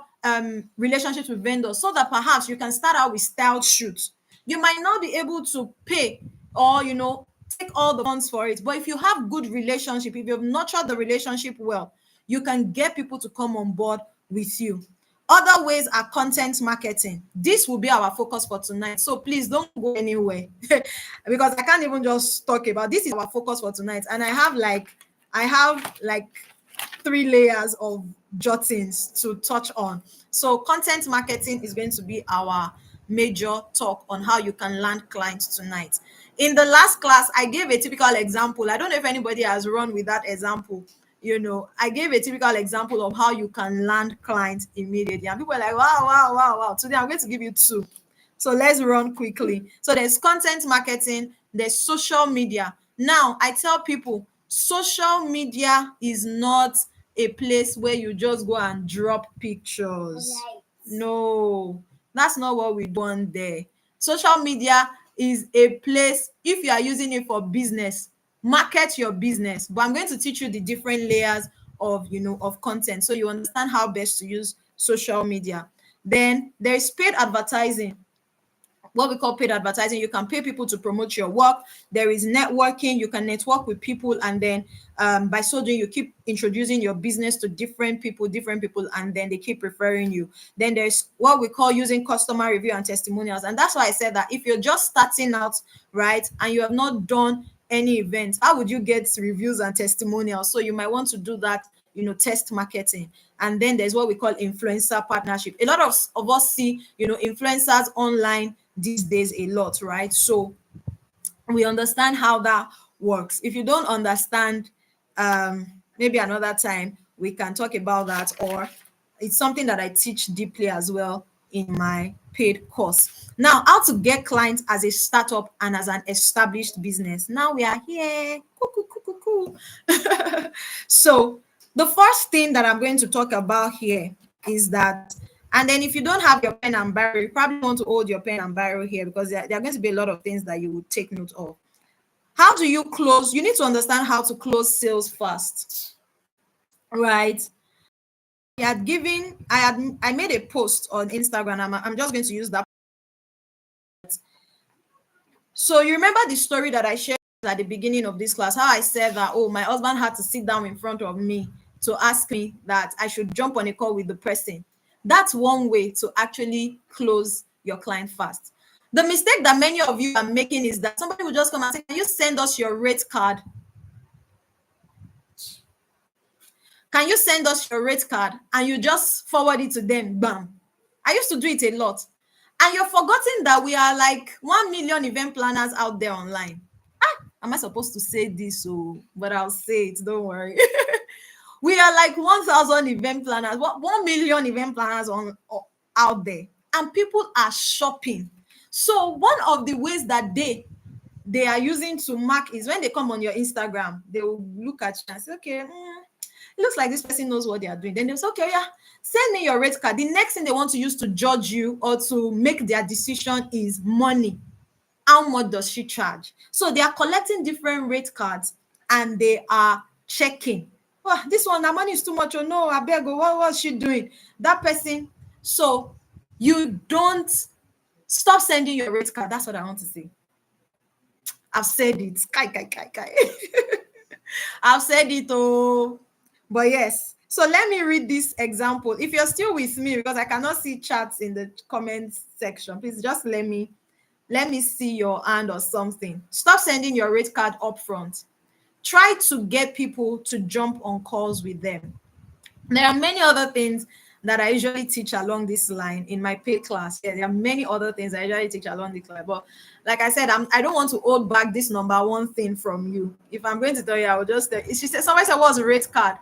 relationships with vendors so that perhaps you can start out with style shoots. You might not be able to pay or, take all the funds for it. But if you have good relationship, if you've nurtured the relationship well, you can get people to come on board with you. Other ways are content marketing. This will be our focus for tonight. So please don't go anywhere because I can't even just talk about this. Is our focus for tonight. And I have like 3 layers of jottings to touch on. So content marketing is going to be our major talk on how you can land clients tonight. In the last class, I gave a typical example. I don't know if anybody has run with that example. I gave a typical example of how you can land clients immediately. And people are like, wow, wow, wow, wow. Today I'm going to give you 2. So let's run quickly. So there's content marketing, there's social media. Now, I tell people, social media is not a place where you just go and drop pictures. Right. No, that's not what we do on there. Social media is a place, if you are using it for business, market your business. But I'm going to teach you the different layers of content so you understand how best to use social media. Then there's paid advertising. What we call paid advertising, you can pay people to promote your work. There is networking, you can network with people, and then by so doing, you keep introducing your business to different people, and then they keep referring you. Then there's what we call using customer review and testimonials. And that's why I said that if you're just starting out, right, and you have not done any events, how would you get reviews and testimonials? So you might want to do that, test marketing. And then there's what we call influencer partnership. A lot of us see, influencers online these days a lot, right? So we understand how that works. If you don't understand, maybe another time we can talk about that, or it's something that I teach deeply as well in my paid course. Now, how to get clients as a startup and as an established business. Now we are here. So the first thing that I'm going to talk about here is that, and then if you don't have your pen and biro, you probably want to hold your pen and biro here because there are going to be a lot of things that you would take note of. How do you close? You need to understand how to close sales fast, right? I made a post on Instagram. I'm just going to use that. So you remember the story that I shared at the beginning of this class, how I said that, oh, my husband had to sit down in front of me to ask me that I should jump on a call with the person. That's one way to actually close your client fast. The mistake that many of you are making is that somebody will just come and say, can you send us your rate card? Can you send us your rate card? And you just forward it to them, bam. I used to do it a lot. And you're forgetting that we are like 1 million event planners out there online. Am I supposed to say this? Oh, but I'll say it. Don't worry. We are like 1,000 event planners, 1 million event planners out there, and people are shopping. So one of the ways that they are using to mark is when they come on your Instagram, they will look at you and say, okay, it looks like this person knows what they are doing. Then they'll say, okay, yeah, send me your rate card. The next thing they want to use to judge you or to make their decision is money. How much does she charge? So they are collecting different rate cards and they are checking. Oh, this one, the money is too much. Oh no, I beg. What was she doing? That person. So you don't stop sending your rate card. That's what I want to say. I've said it. Kai. I've said it. Oh, but yes. So let me read this example. If you're still with me, because I cannot see chats in the comments section, please just let me see your hand or something. Stop sending your rate card up front. Try to get people to jump on calls with them. There are many other things that I usually teach along this line in my paid class. Yeah, there are many other things I usually teach along the class. But like I said, I don't want to hold back this number one thing from you. If I'm going to tell you, I will just tell you. She said, somebody said, what's a rate card?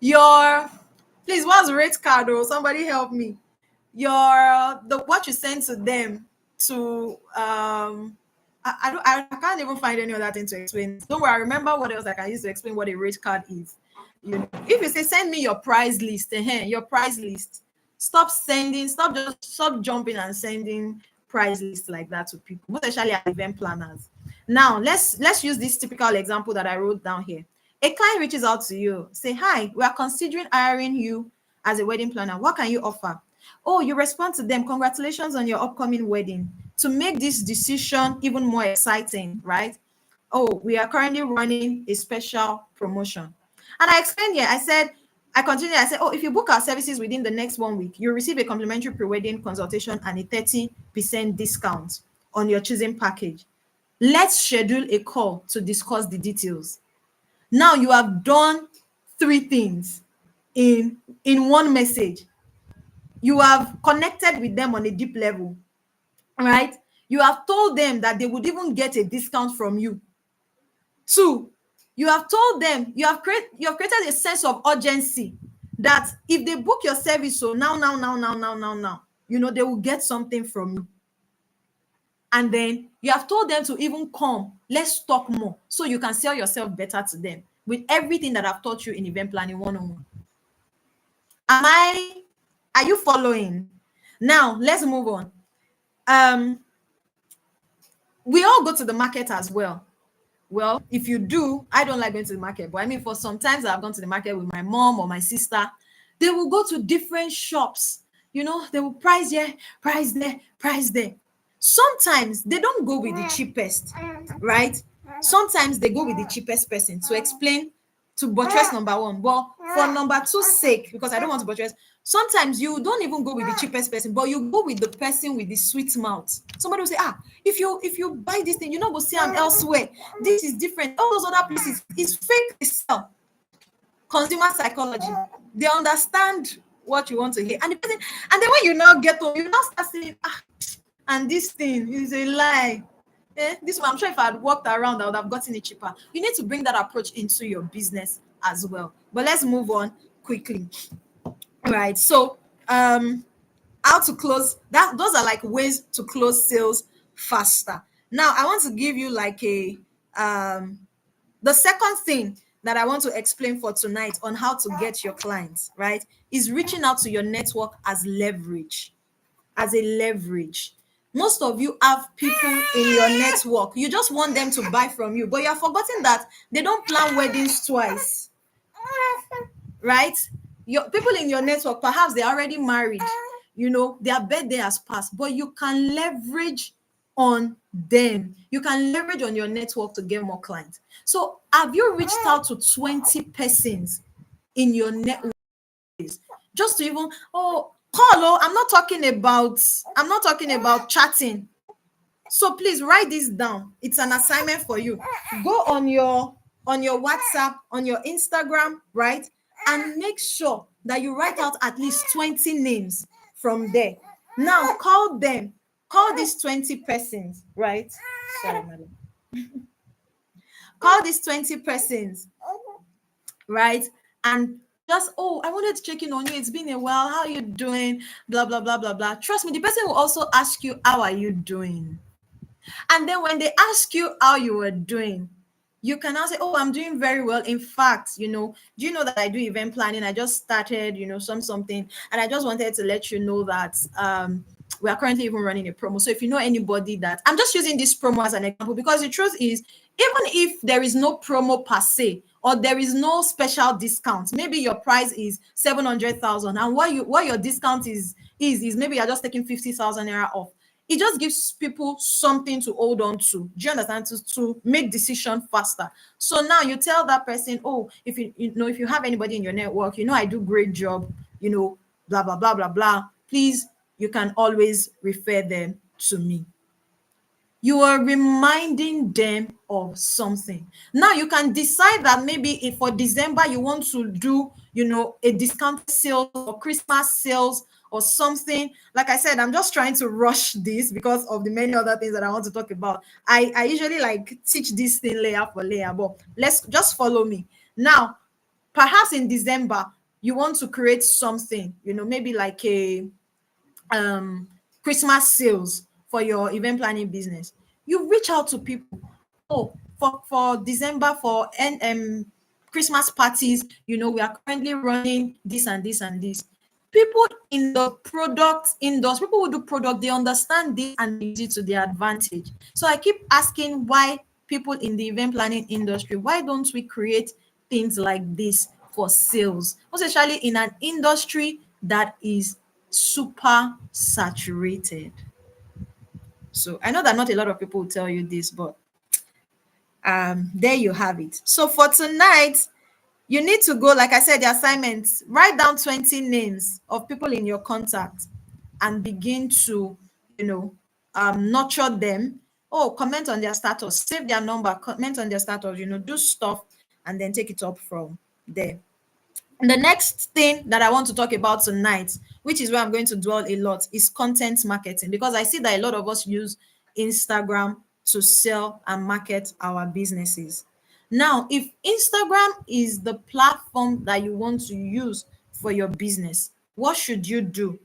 Please, what's a rate card? Or somebody help me. What you send to them to I can't even find any other thing to explain. Don't worry, I remember what else I can use to explain what a rate card is. You know, if you say send me your price list, your price list, stop jumping and sending price lists like that to people, most especially event planners. Now let's use this typical example that I wrote down here. A client reaches out to you, say, hi, we are considering hiring you as a wedding planner. What can you offer? Oh, you respond to them, congratulations on your upcoming wedding. To make this decision even more exciting, right? Oh, we are currently running a special promotion. And I explained here, I said, oh, if you book our services within the next 1 week, you'll receive a complimentary pre-wedding consultation and a 30% discount on your choosing package. Let's schedule a call to discuss the details. Now you have done 3 things in one message. You have connected with them on a deep level, right? You have told them that they would even get a discount from you. 2, you have told them, you have created a sense of urgency that if they book your service, so now, you know, they will get something from you. And then you have told them to even come, let's talk more, so you can sell yourself better to them with everything that I've taught you in event planning 101. Are you following? Now let's move on. We all go to the market as well. Well, if you do, I don't like going to the market, but I mean, for sometimes I've gone to the market with my mom or my sister. They will go to different shops. You know, they will price here, price there, price there. Sometimes they don't go with the cheapest, right? Sometimes they go with the cheapest person to explain, to buttress number one. But for number two's sake, because I don't want to buttress, sometimes you don't even go with the cheapest person, but you go with the person with the sweet mouth. Somebody will say, if you buy this thing, you know, go see them elsewhere. This is different. All those other places, it's fake. They sell. Consumer psychology. They understand what you want to hear. And then when you now get home, you now start saying, and this thing is a lie. This one, I'm sure if I had walked around, I would have gotten it cheaper. You need to bring that approach into your business as well. But let's move on quickly. Right. So how to close that, those are like ways to close sales faster. Now I want to give you like the second thing that I want to explain for tonight on how to get your clients, right, is reaching out to your network as leverage. Most of you have people in your network. You just want them to buy from you, but you're forgetting that they don't plan weddings twice, right? Your people in your network, perhaps they're already married, you know, their birthday has passed, but you can leverage on them. You can leverage on your network to get more clients. So have you reached out to 20 persons in your network just to even call? I'm not talking about chatting. So please write this down. It's an assignment for you. Go on your WhatsApp, on your Instagram, right? And make sure that you write out at least 20 names from there. Now call them Call these 20 persons, right? Sorry, madam. Call these 20 persons, right? And just, oh, I wanted to check in on you. It's been a while. How are you doing? Blah, blah, blah, blah, blah. Trust me, the person will also ask you, how are you doing? And then when they ask you how you are doing, you can now say, oh, I'm doing very well. In fact, do you know that I do event planning? I just started, something. And I just wanted to let you know that we are currently even running a promo. So if you know anybody that, I'm just using this promo as an example, because the truth is, even if there is no promo per se, or there is no special discount, maybe your price is 700,000, and what your discount is maybe you're just taking 50,000 naira off. It just gives people something to hold on to. Do you understand? To make decision faster. So now you tell that person, oh, if if you have anybody in your network, I do great job, blah blah blah blah blah. Please, you can always refer them to me. You are reminding them of something. Now you can decide that maybe if for December you want to do, a discount sales or Christmas sales or something. Like I said, I'm just trying to rush this because of the many other things that I want to talk about. I usually like teach this thing layer for layer, but let's just follow me. Now, perhaps in December, you want to create something, maybe like a Christmas sales for your event planning business. You reach out to people. Oh, for December, for Christmas parties, we are currently running this and this and this. People in the product industry, people who do product, they understand this and use it to their advantage. So I keep asking, why people in the event planning industry, why don't we create things like this for sales, especially in an industry that is super saturated? So I know that not a lot of people will tell you this, but there you have it. So for tonight, you need to go, like I said, the assignments, write down 20 names of people in your contact and begin to, nurture them. Oh, comment on their status, save their number, comment on their status, do stuff, and then take it up from there. The next thing that I want to talk about tonight, which is where I'm going to dwell a lot, is content marketing, because I see that a lot of us use Instagram to sell and market our businesses. Now, if Instagram is the platform that you want to use for your business, what should you do?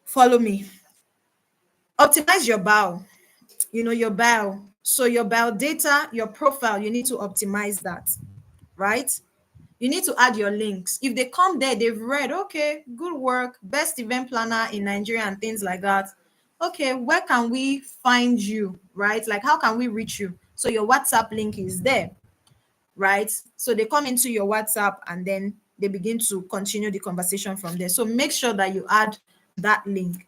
Follow me. Optimize your bio. Your bio. So your bio data, your profile, you need to optimize that, right? You need to add your links. If they come there, they've read, okay, good work, best event planner in Nigeria and things like that. Okay, where can we find you, right? Like, how can we reach you? So your WhatsApp link is there, right? So they come into your WhatsApp and then they begin to continue the conversation from there. So make sure that you add that link.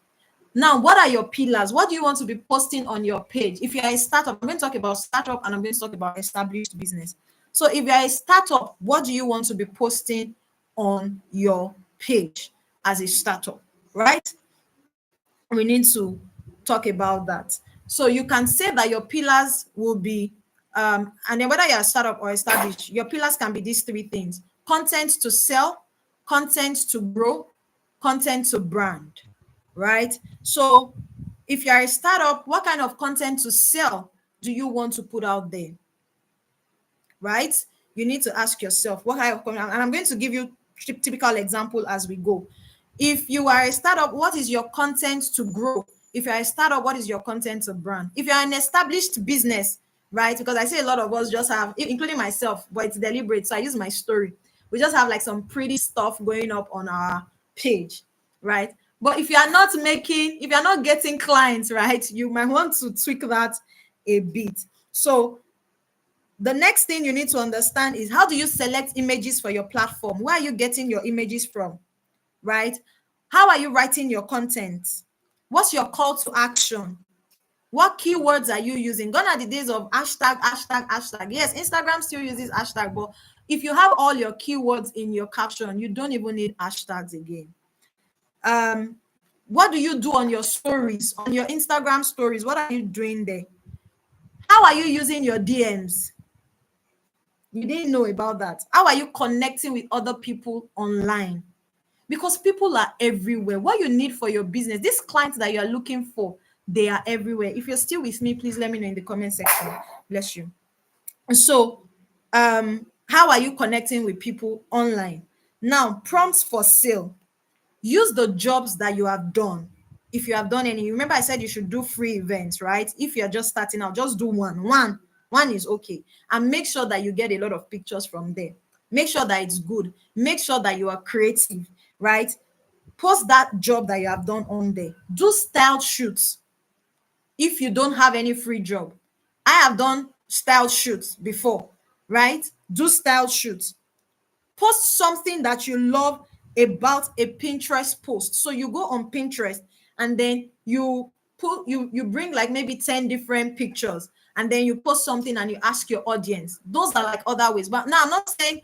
Now, what are your pillars? What do you want to be posting on your page? If you're a startup, I'm going to talk about startup and I'm going to talk about established business. So if you're a startup, what do you want to be posting on your page as a startup, right? We need to talk about that. So you can say that your pillars will be, and then whether you're a startup or established, your pillars can be these three things: content to sell, content to grow, content to brand, right? So if you're a startup, what kind of content to sell do you want to put out there, right? You need to ask yourself what kind of content, and I'm going to give you typical example as we go. If you are a startup, what is your content to grow? If you're a startup, what is your content to brand? If you're an established business, right? Because I say a lot of us just have, including myself, but it's deliberate. So I use my story. We just have like some pretty stuff going up on our page, right? But if you're not getting clients, right, you might want to tweak that a bit. So the next thing you need to understand is, how do you select images for your platform? Where are you getting your images from, right? How are you writing your content? What's your call to action? What keywords are you using? Gone are the days of hashtag, hashtag, hashtag. Yes, Instagram still uses hashtag, but if you have all your keywords in your caption, you don't even need hashtags again. What do you do on your stories, on your Instagram stories? What are you doing there? How are you using your DMs? You didn't know about that. How are you connecting with other people online? because people are everywhere. What you need for your business, these clients that you are looking for, they are everywhere. If you're still with me, please let me know in the comment section. Bless you. So how are you connecting with people online? Now, prompts for sale. Use the jobs that you have done. If you have done any, remember I said you should do free events, right? If you're just starting out, just do one is okay, and make sure that you get a lot of pictures from there. Make sure that it's good. Make sure that you are creative, right? Post that job that you have done on there. Do style shoots. If you don't have any free job, I have done style shoots before, right? Do style shoots. Post something that you love about a Pinterest post. So you go on Pinterest and then you bring like maybe 10 different pictures, and then you post something and you ask your audience. Those are like other ways. But now I'm not saying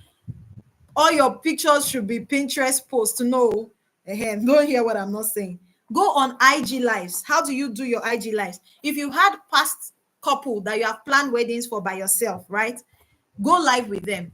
all your pictures should be Pinterest posts. No, don't hear what I'm not saying. Go on IG lives. How do you do your IG lives? If you had past couple that you have planned weddings for by yourself, right? Go live with them.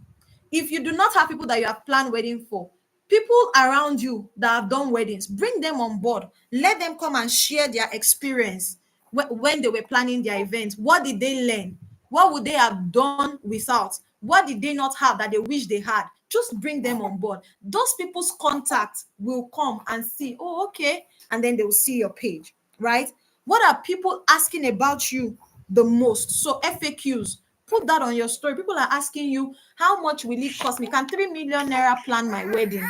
If you do not have people that you have planned wedding for, people around you that have done weddings, bring them on board. Let them come and share their experience when they were planning their event. What did they learn? What would they have done without? What did they not have that they wish they had? Just bring them on board. Those people's contact will come and see, oh, okay, and then they will see your page, right? What are people asking about you the most? So FAQs, put that on your story. People are asking you, how much will it cost me? Can 3 million naira plan my wedding?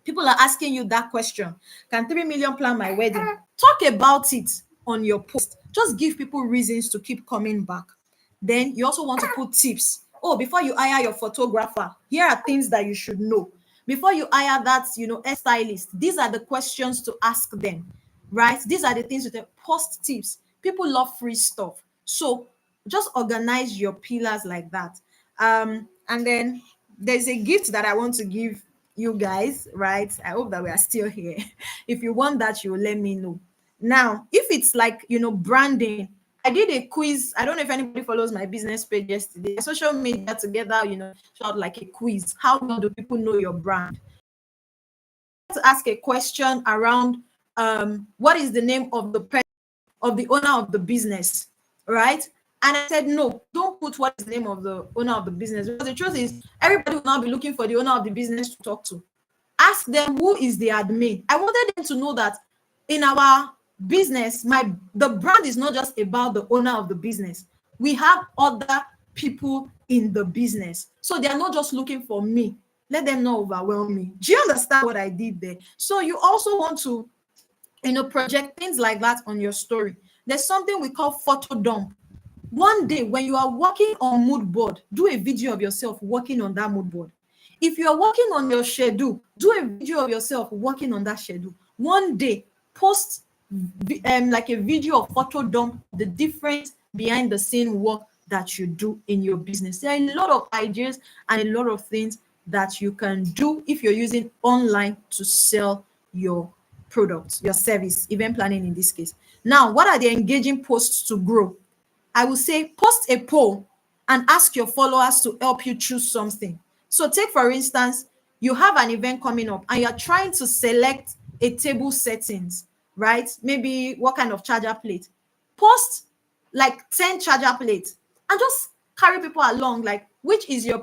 People are asking you that question. Can 3 million plan my wedding? Talk about it on your post. Just give people reasons to keep coming back. Then you also want to put tips. Oh, before you hire your photographer, here are things that you should know. Before you hire that, a stylist, these are the questions to ask them, right? These are the things to post tips. People love free stuff. So just organize your pillars like that. And then there's a gift that I want to give you guys, right? I hope that we are still here. If you want that, you will let me know. Now, if it's like, branding, I did a quiz. I don't know if anybody follows my business page yesterday. Social media together, shot like a quiz. How well do people know your brand? To ask a question around what is the name of the owner of the business, right? And I said, no, don't put what is the name of the owner of the business, because the truth is everybody will now be looking for the owner of the business to talk to. Ask them, who is the admin? I wanted them to know that in our business, the brand is not just about the owner of the business. We have other people in the business. So they are not just looking for me. Let them not overwhelm me. Do you understand what I did there? So you also want to, project things like that on your story. There's something we call photo dump. One day when you are working on mood board, do a video of yourself working on that mood board. If you are working on your schedule, do a video of yourself working on that schedule. One day, post like a video of photo dump, the different behind the scene work that you do in your business. There are a lot of ideas and a lot of things that you can do if you're using online to sell your product, your service, event planning in this case. Now, what are the engaging posts to grow? I will say post a poll and ask your followers to help you choose something. So take, for instance, you have an event coming up and you're trying to select a table settings, right? Maybe what kind of charger plate. Post like 10 charger plates and just carry people along, like, which is your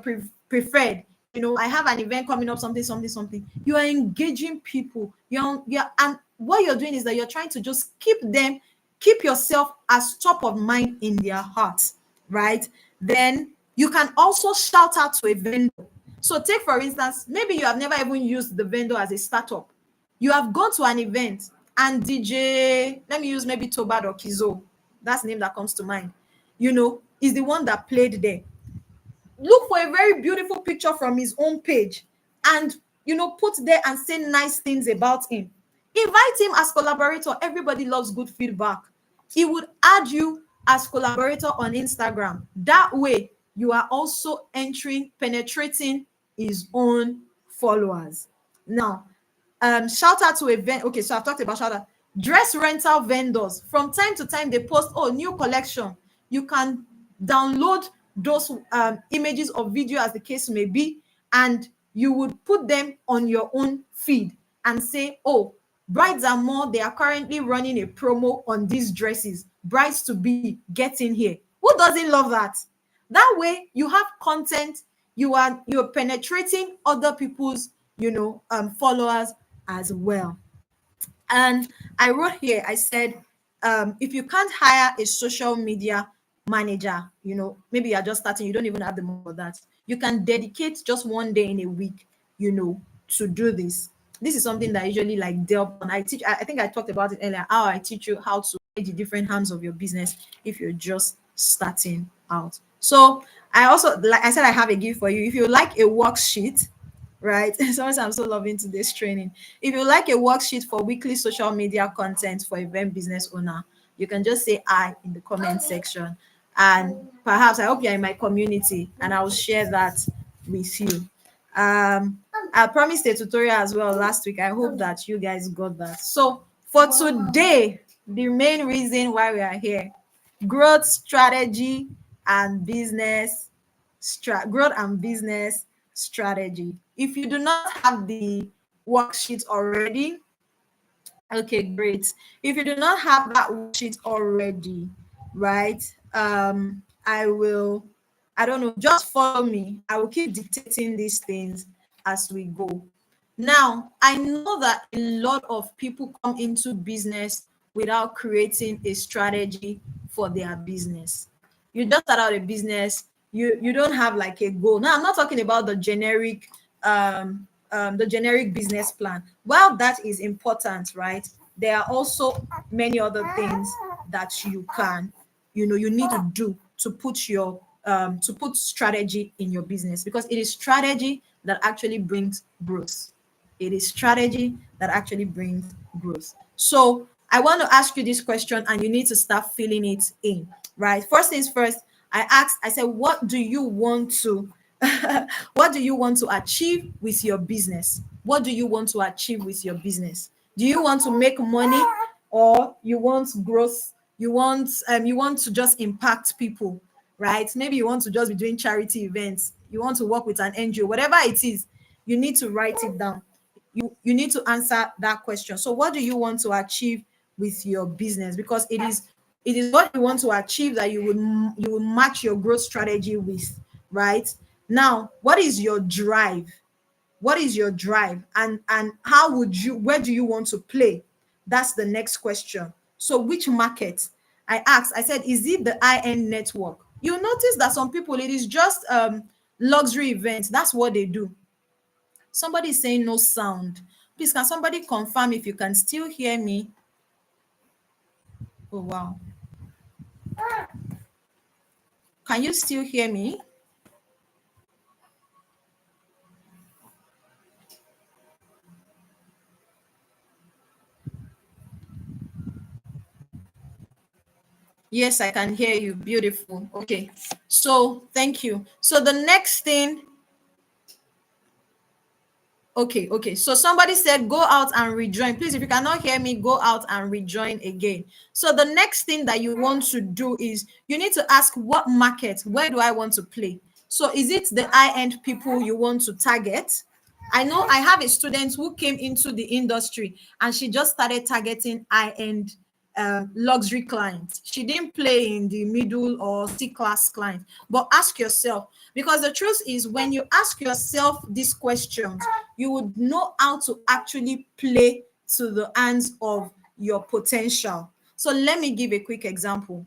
preferred? I have an event coming up, something, something, something. You are engaging people. And what you're doing is that you're trying to just keep yourself as top of mind in their hearts, right? Then you can also shout out to a vendor. So take, for instance, maybe you have never even used the vendor as a startup. You have gone to an event and DJ, let me use maybe Tobad or Kizo. That's the name that comes to mind. Is the one that played there. Look for a very beautiful picture from his own page and, put there and say nice things about him. Invite him as collaborator. Everybody loves good feedback. He would add you as collaborator on Instagram. That way, you are also penetrating his own followers. Now, shout out to event. Okay, so I've talked about shout out. Dress rental vendors. From time to time, they post, new collection. You can download those images or video as the case may be, and you would put them on your own feed and say, oh, Brides and More, they are currently running a promo on these dresses. Brides to be, get in here. Who doesn't love that? That way you have content, you're penetrating other people's, followers as well. And I wrote here, I said, if you can't hire a social media manager, maybe you're just starting, you don't even have the money for that. You can dedicate just one day in a week, to do this. This is something that I usually like delve on. I teach, I think I talked about it earlier, how I teach you how to manage the different arms of your business if you're just starting out. So I also, like I said, I have a gift for you. If you like a worksheet, right? Sometimes I'm so loving today's training. If you like a worksheet for weekly social media content for event business owner, you can just say I in the comment section. And perhaps I hope you're in my community and I'll share that with you. I promised a tutorial as well last week. I hope that you guys got that. So for today, the main reason why we are here, growth strategy and business growth and business strategy. If you do not have the worksheet already, okay, great. If you do not have that worksheet already, right? I don't know, just follow me. I will keep dictating these things as we go. Now, I know that a lot of people come into business without creating a strategy for their business. You just start out a business, you don't have like a goal. Now, I'm not talking about the generic business plan. While that is important, right? There are also many other things that you need to do to put strategy in your business, because it is strategy that actually brings growth. It is strategy that actually brings growth. So I want to ask you this question and you need to start filling it in, right? First things first, I said, what do you want to what do you want to achieve with your business? What do you want to achieve with your business? Do you want to make money, or you want growth? You want to just impact people, right? Maybe you want to just be doing charity events. You want to work with an NGO, whatever it is, you need to write it down. You need to answer that question. So what do you want to achieve with your business? Because it is what you want to achieve that you will match your growth strategy with, right? Now, what is your drive? What is your drive? And where do you want to play? That's the next question. So which market? I asked, I said, is it the high-end network? You'll notice that some people, it is just luxury events. That's what they do. Somebody is saying no sound. Please, can somebody confirm if you can still hear me? Oh, wow. Can you still hear me? Yes, I can hear you. Beautiful. Okay. So thank you. So the next thing. Okay. So somebody said go out and rejoin. Please, if you cannot hear me, go out and rejoin again. So the next thing that you want to do is you need to ask, what market, where do I want to play? So is it the high-end people you want to target? I know I have a student who came into the industry and she just started targeting high-end luxury clients. She didn't play in the middle or C-class clients. But ask yourself, because the truth is, when you ask yourself these questions, you would know how to actually play to the hands of your potential. So let me give a quick example.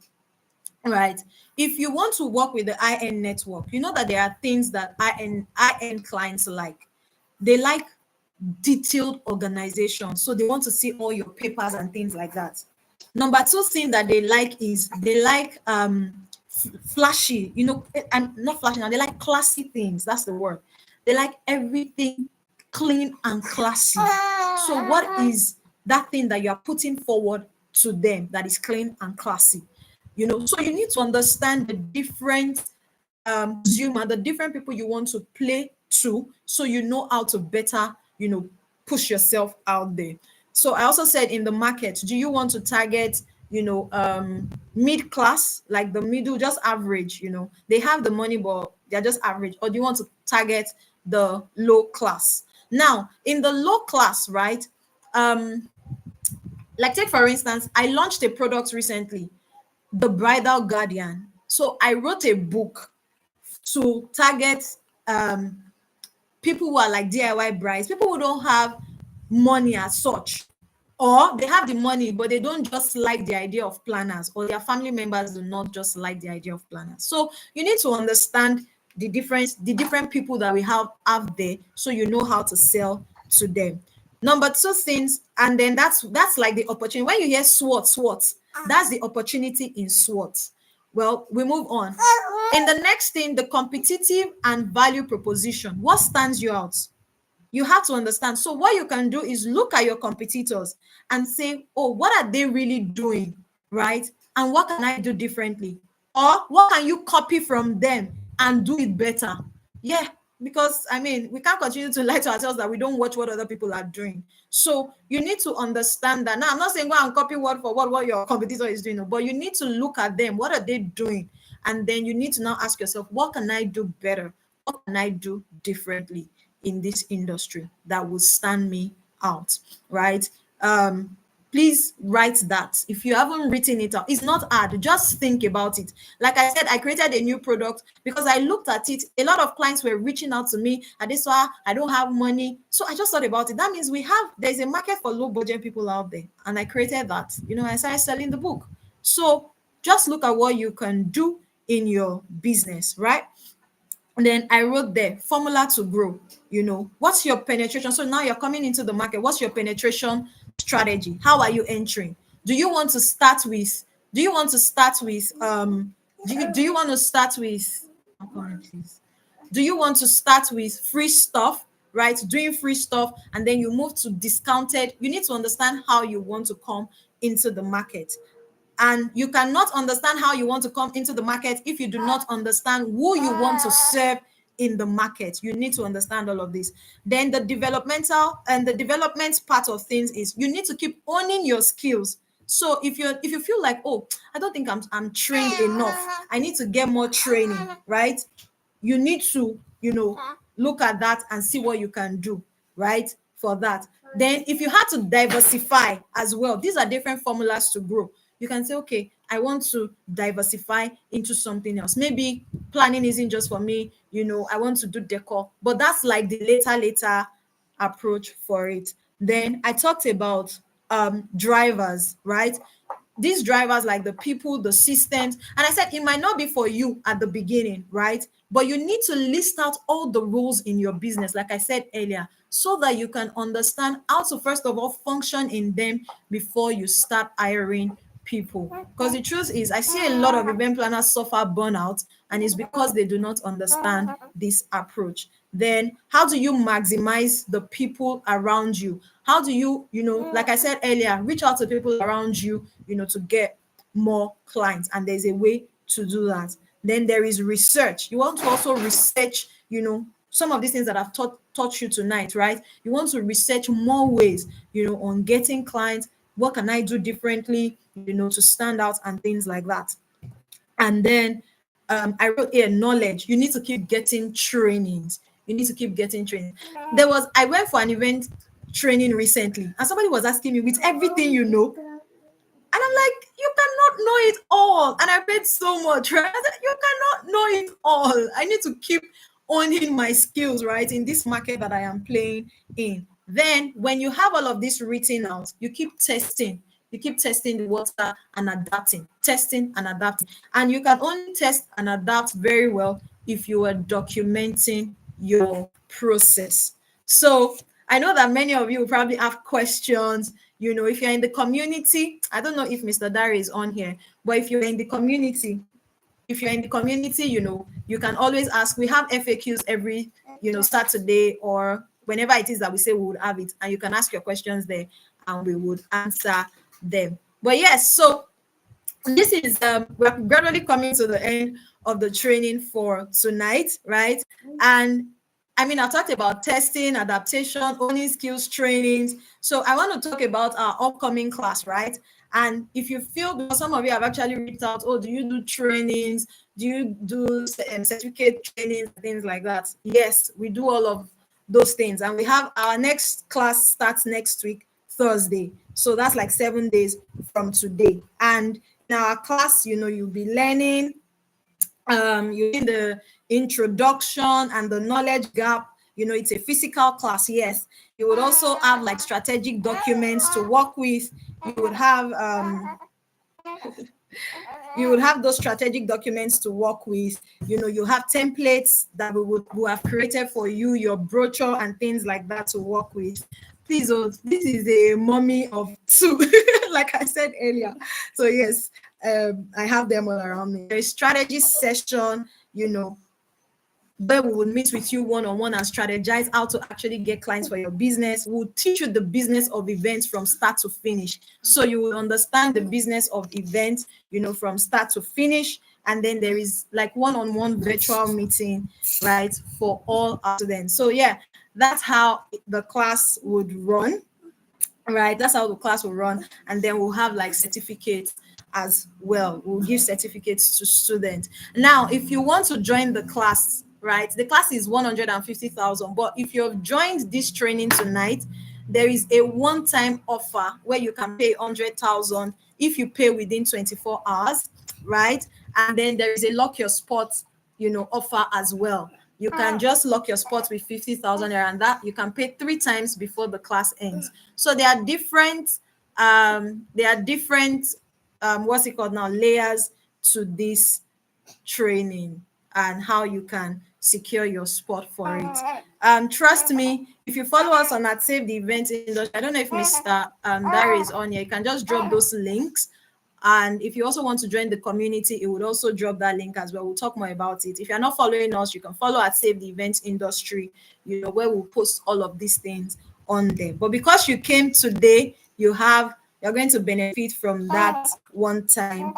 Right. If you want to work with the high-end network, you know that there are things that high-end clients like. They like detailed organization. So they want to see all your papers and things like that. Number two thing that they like is they like flashy, and not flashy now, they like classy things. That's the word. They like everything clean and classy. So what is that thing that you are putting forward to them that is clean and classy? So you need to understand the different consumer, the different people you want to play to, so you know how to better, push yourself out there. So I also said, in the market, do you want to target, mid class, like the middle, just average? They have the money, but they're just average, or do you want to target the low class? Now, in the low class, right? Like take for instance, I launched a product recently, the Bridal Guardian. So I wrote a book to target um people who are like DIY brides, people who don't have money as such, or they have the money but they don't just like the idea of planners, or their family members do not just like the idea of planners. So you need to understand the different people that we have out there, so you know how to sell to them. Number two things, and then that's like the opportunity. When you hear SWOT, that's the opportunity in SWOT. Well, we move on. In the next thing, the competitive and value proposition. What stands you out? You have to understand. So what you can do is look at your competitors and say, oh, what are they really doing, right? And what can I do differently? Or what can you copy from them and do it better? Yeah, because I mean, we can't continue to lie to ourselves that we don't watch what other people are doing. So you need to understand that. Now, I'm not saying go and copy word for word what your competitor is doing, but you need to look at them. What are they doing? And then you need to now ask yourself, what can I do better? What can I do differently in this industry that will stand me out, right? Please write that. If you haven't written it out, it's not hard. Just think about it. Like I said, I created a new product because I looked at it. A lot of clients were reaching out to me, and they saw I don't have money. So I just thought about it. That means there's a market for low budget people out there. And I created that. I started selling the book. So just look at what you can do in your business, right? And then I wrote there, formula to grow. What's your penetration? So now you're coming into the market. What's your penetration strategy? How are you entering? Do you want to start with, do you want to start with, do you want to start with, please. Do you want to start with free stuff, right? Doing free stuff, and then you move to discounted. You need to understand how you want to come into the market. And you cannot understand how you want to come into the market if you do not understand who you want to serve in the market. You need to understand all of this. Then the developmental and the development part of things is you need to keep owning your skills. So if you feel like, oh, I don't think I'm trained enough, I need to get more training, right? You need to look at that and see what you can do, right, for that. Then if you had to diversify as well, these are different formulas to grow. You can say, okay, I want to diversify into something else. Maybe planning isn't just for me, I want to do decor, but that's like the later approach for it. Then I talked about drivers, right? These drivers, like the people, the systems, and I said it might not be for you at the beginning, right? But you need to list out all the roles in your business, like I said earlier, so that you can understand how to first of all function in them before you start hiring people. Because the truth is, I see a lot of event planners suffer burnout, and it's because they do not understand this approach. Then how do you maximize the people around you? How do you, like I said earlier, reach out to people around you, to get more clients? And there's a way to do that. Then there is research. You want to also research, some of these things that I've taught you tonight, right? You want to research more ways, on getting clients. What can I do differently, to stand out and things like that. And then I wrote here, knowledge. You need to keep getting trainings. You need to keep getting training. I went for an event training recently, and somebody was asking me, with everything and I'm like, you cannot know it all. And I paid so much, right? I said, you cannot know it all. I need to keep owning my skills, right, in this market that I am playing in. Then when you have all of this written out, you keep testing. You keep testing the water and adapting, testing and adapting. And you can only test and adapt very well if you are documenting your process. So I know that many of you will probably have questions. If you're in the community, I don't know if Mr. Dari is on here, but if you're in the community, you can always ask. We have FAQs every, Saturday, or whenever it is that we say we would have it, and you can ask your questions there and we would answer them. But yes, so this is we're gradually coming to the end of the training for tonight, right? And I mean, I talked about testing, adaptation, owning skills trainings. So I want to talk about our upcoming class, right? And if you feel, because some of you have actually reached out, oh, do you do trainings? Do you do certificate trainings, things like that? Yes, we do all of those things. And we have our next class starts next week, Thursday. So that's like 7 days from today. And in our class, you'll be learning, you need the introduction and the knowledge gap. It's a physical class. Yes, you would also have like strategic documents to work with. You would have those strategic documents to work with. You have templates that we have created for you, your brochure and things like that to work with. Please, this is a mommy of two, like I said earlier. So yes, I have them all around me. There's strategy session, where we will meet with you one-on-one and strategize how to actually get clients for your business. We'll teach you the business of events from start to finish. So you will understand the business of events, from start to finish. And then there is like one-on-one virtual meeting, right, for all our students. So yeah, that's how the class would run. Right, that's how the class will run. And then we'll have like certificates as well. We'll give certificates to students. Now, if you want to join the class, right, the class is 150,000. But if you've joined this training tonight, there is a one-time offer where you can pay 100,000 if you pay within 24 hours, right? And then there is a lock your spot, offer as well. You can just lock your spot with 50,000 naira, and that you can pay 3 times before the class ends. So there are different, what's it called now, layers to this training and how you can secure your spot for it. Trust me, if you follow us on at Save the Event Industry, I don't know if Mr. Dari is on here, you can just drop those links. And if you also want to join the community, it would also drop that link as well. We'll talk more about it. If you're not following us, you can follow at Save the Event Industry, where we'll post all of these things on there. But because you came today, you're going to benefit from that one-time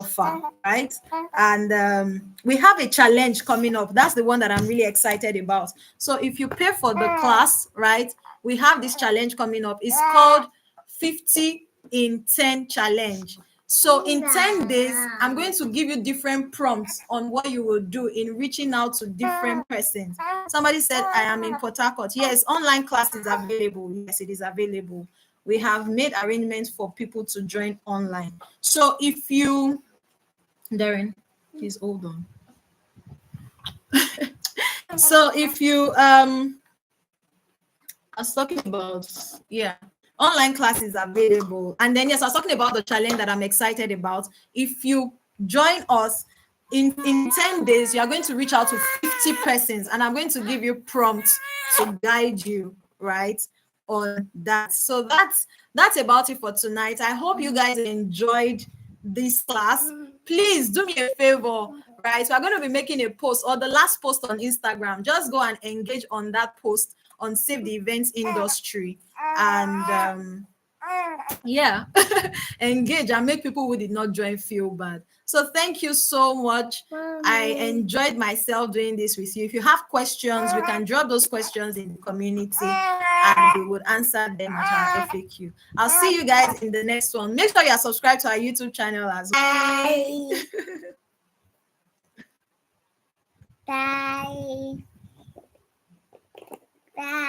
offer, right? And we have a challenge coming up. That's the one that I'm really excited about. So if you pay for the class, right, we have this challenge coming up. It's called 50 in 10 challenge. So in 10 days, I'm going to give you different prompts on what you will do in reaching out to different persons. Somebody said, I am in Port Harcourt. Yes, online class is available. Yes, it is available. We have made arrangements for people to join online. So if you, Darren, please hold on. So if you, I was talking about, yeah, online classes available. And then, yes, I was talking about the challenge that I'm excited about. If you join us in 10 days, you are going to reach out to 50 persons, and I'm going to give you prompts to guide you, right, on that. So that's about it for tonight. I hope you guys enjoyed this class. Please do me a favor, right? So we're going to be making a post, or the last post on Instagram. Just go and engage on that post on Save the Events Industry, and yeah, engage and make people who did not join feel bad. So thank you so much. I enjoyed myself doing this with you. If you have questions, we can drop those questions in the community and we would answer them at our FAQ. I'll see you guys in the next one. Make sure you are subscribed to our YouTube channel as well. Bye. Bye. Bye.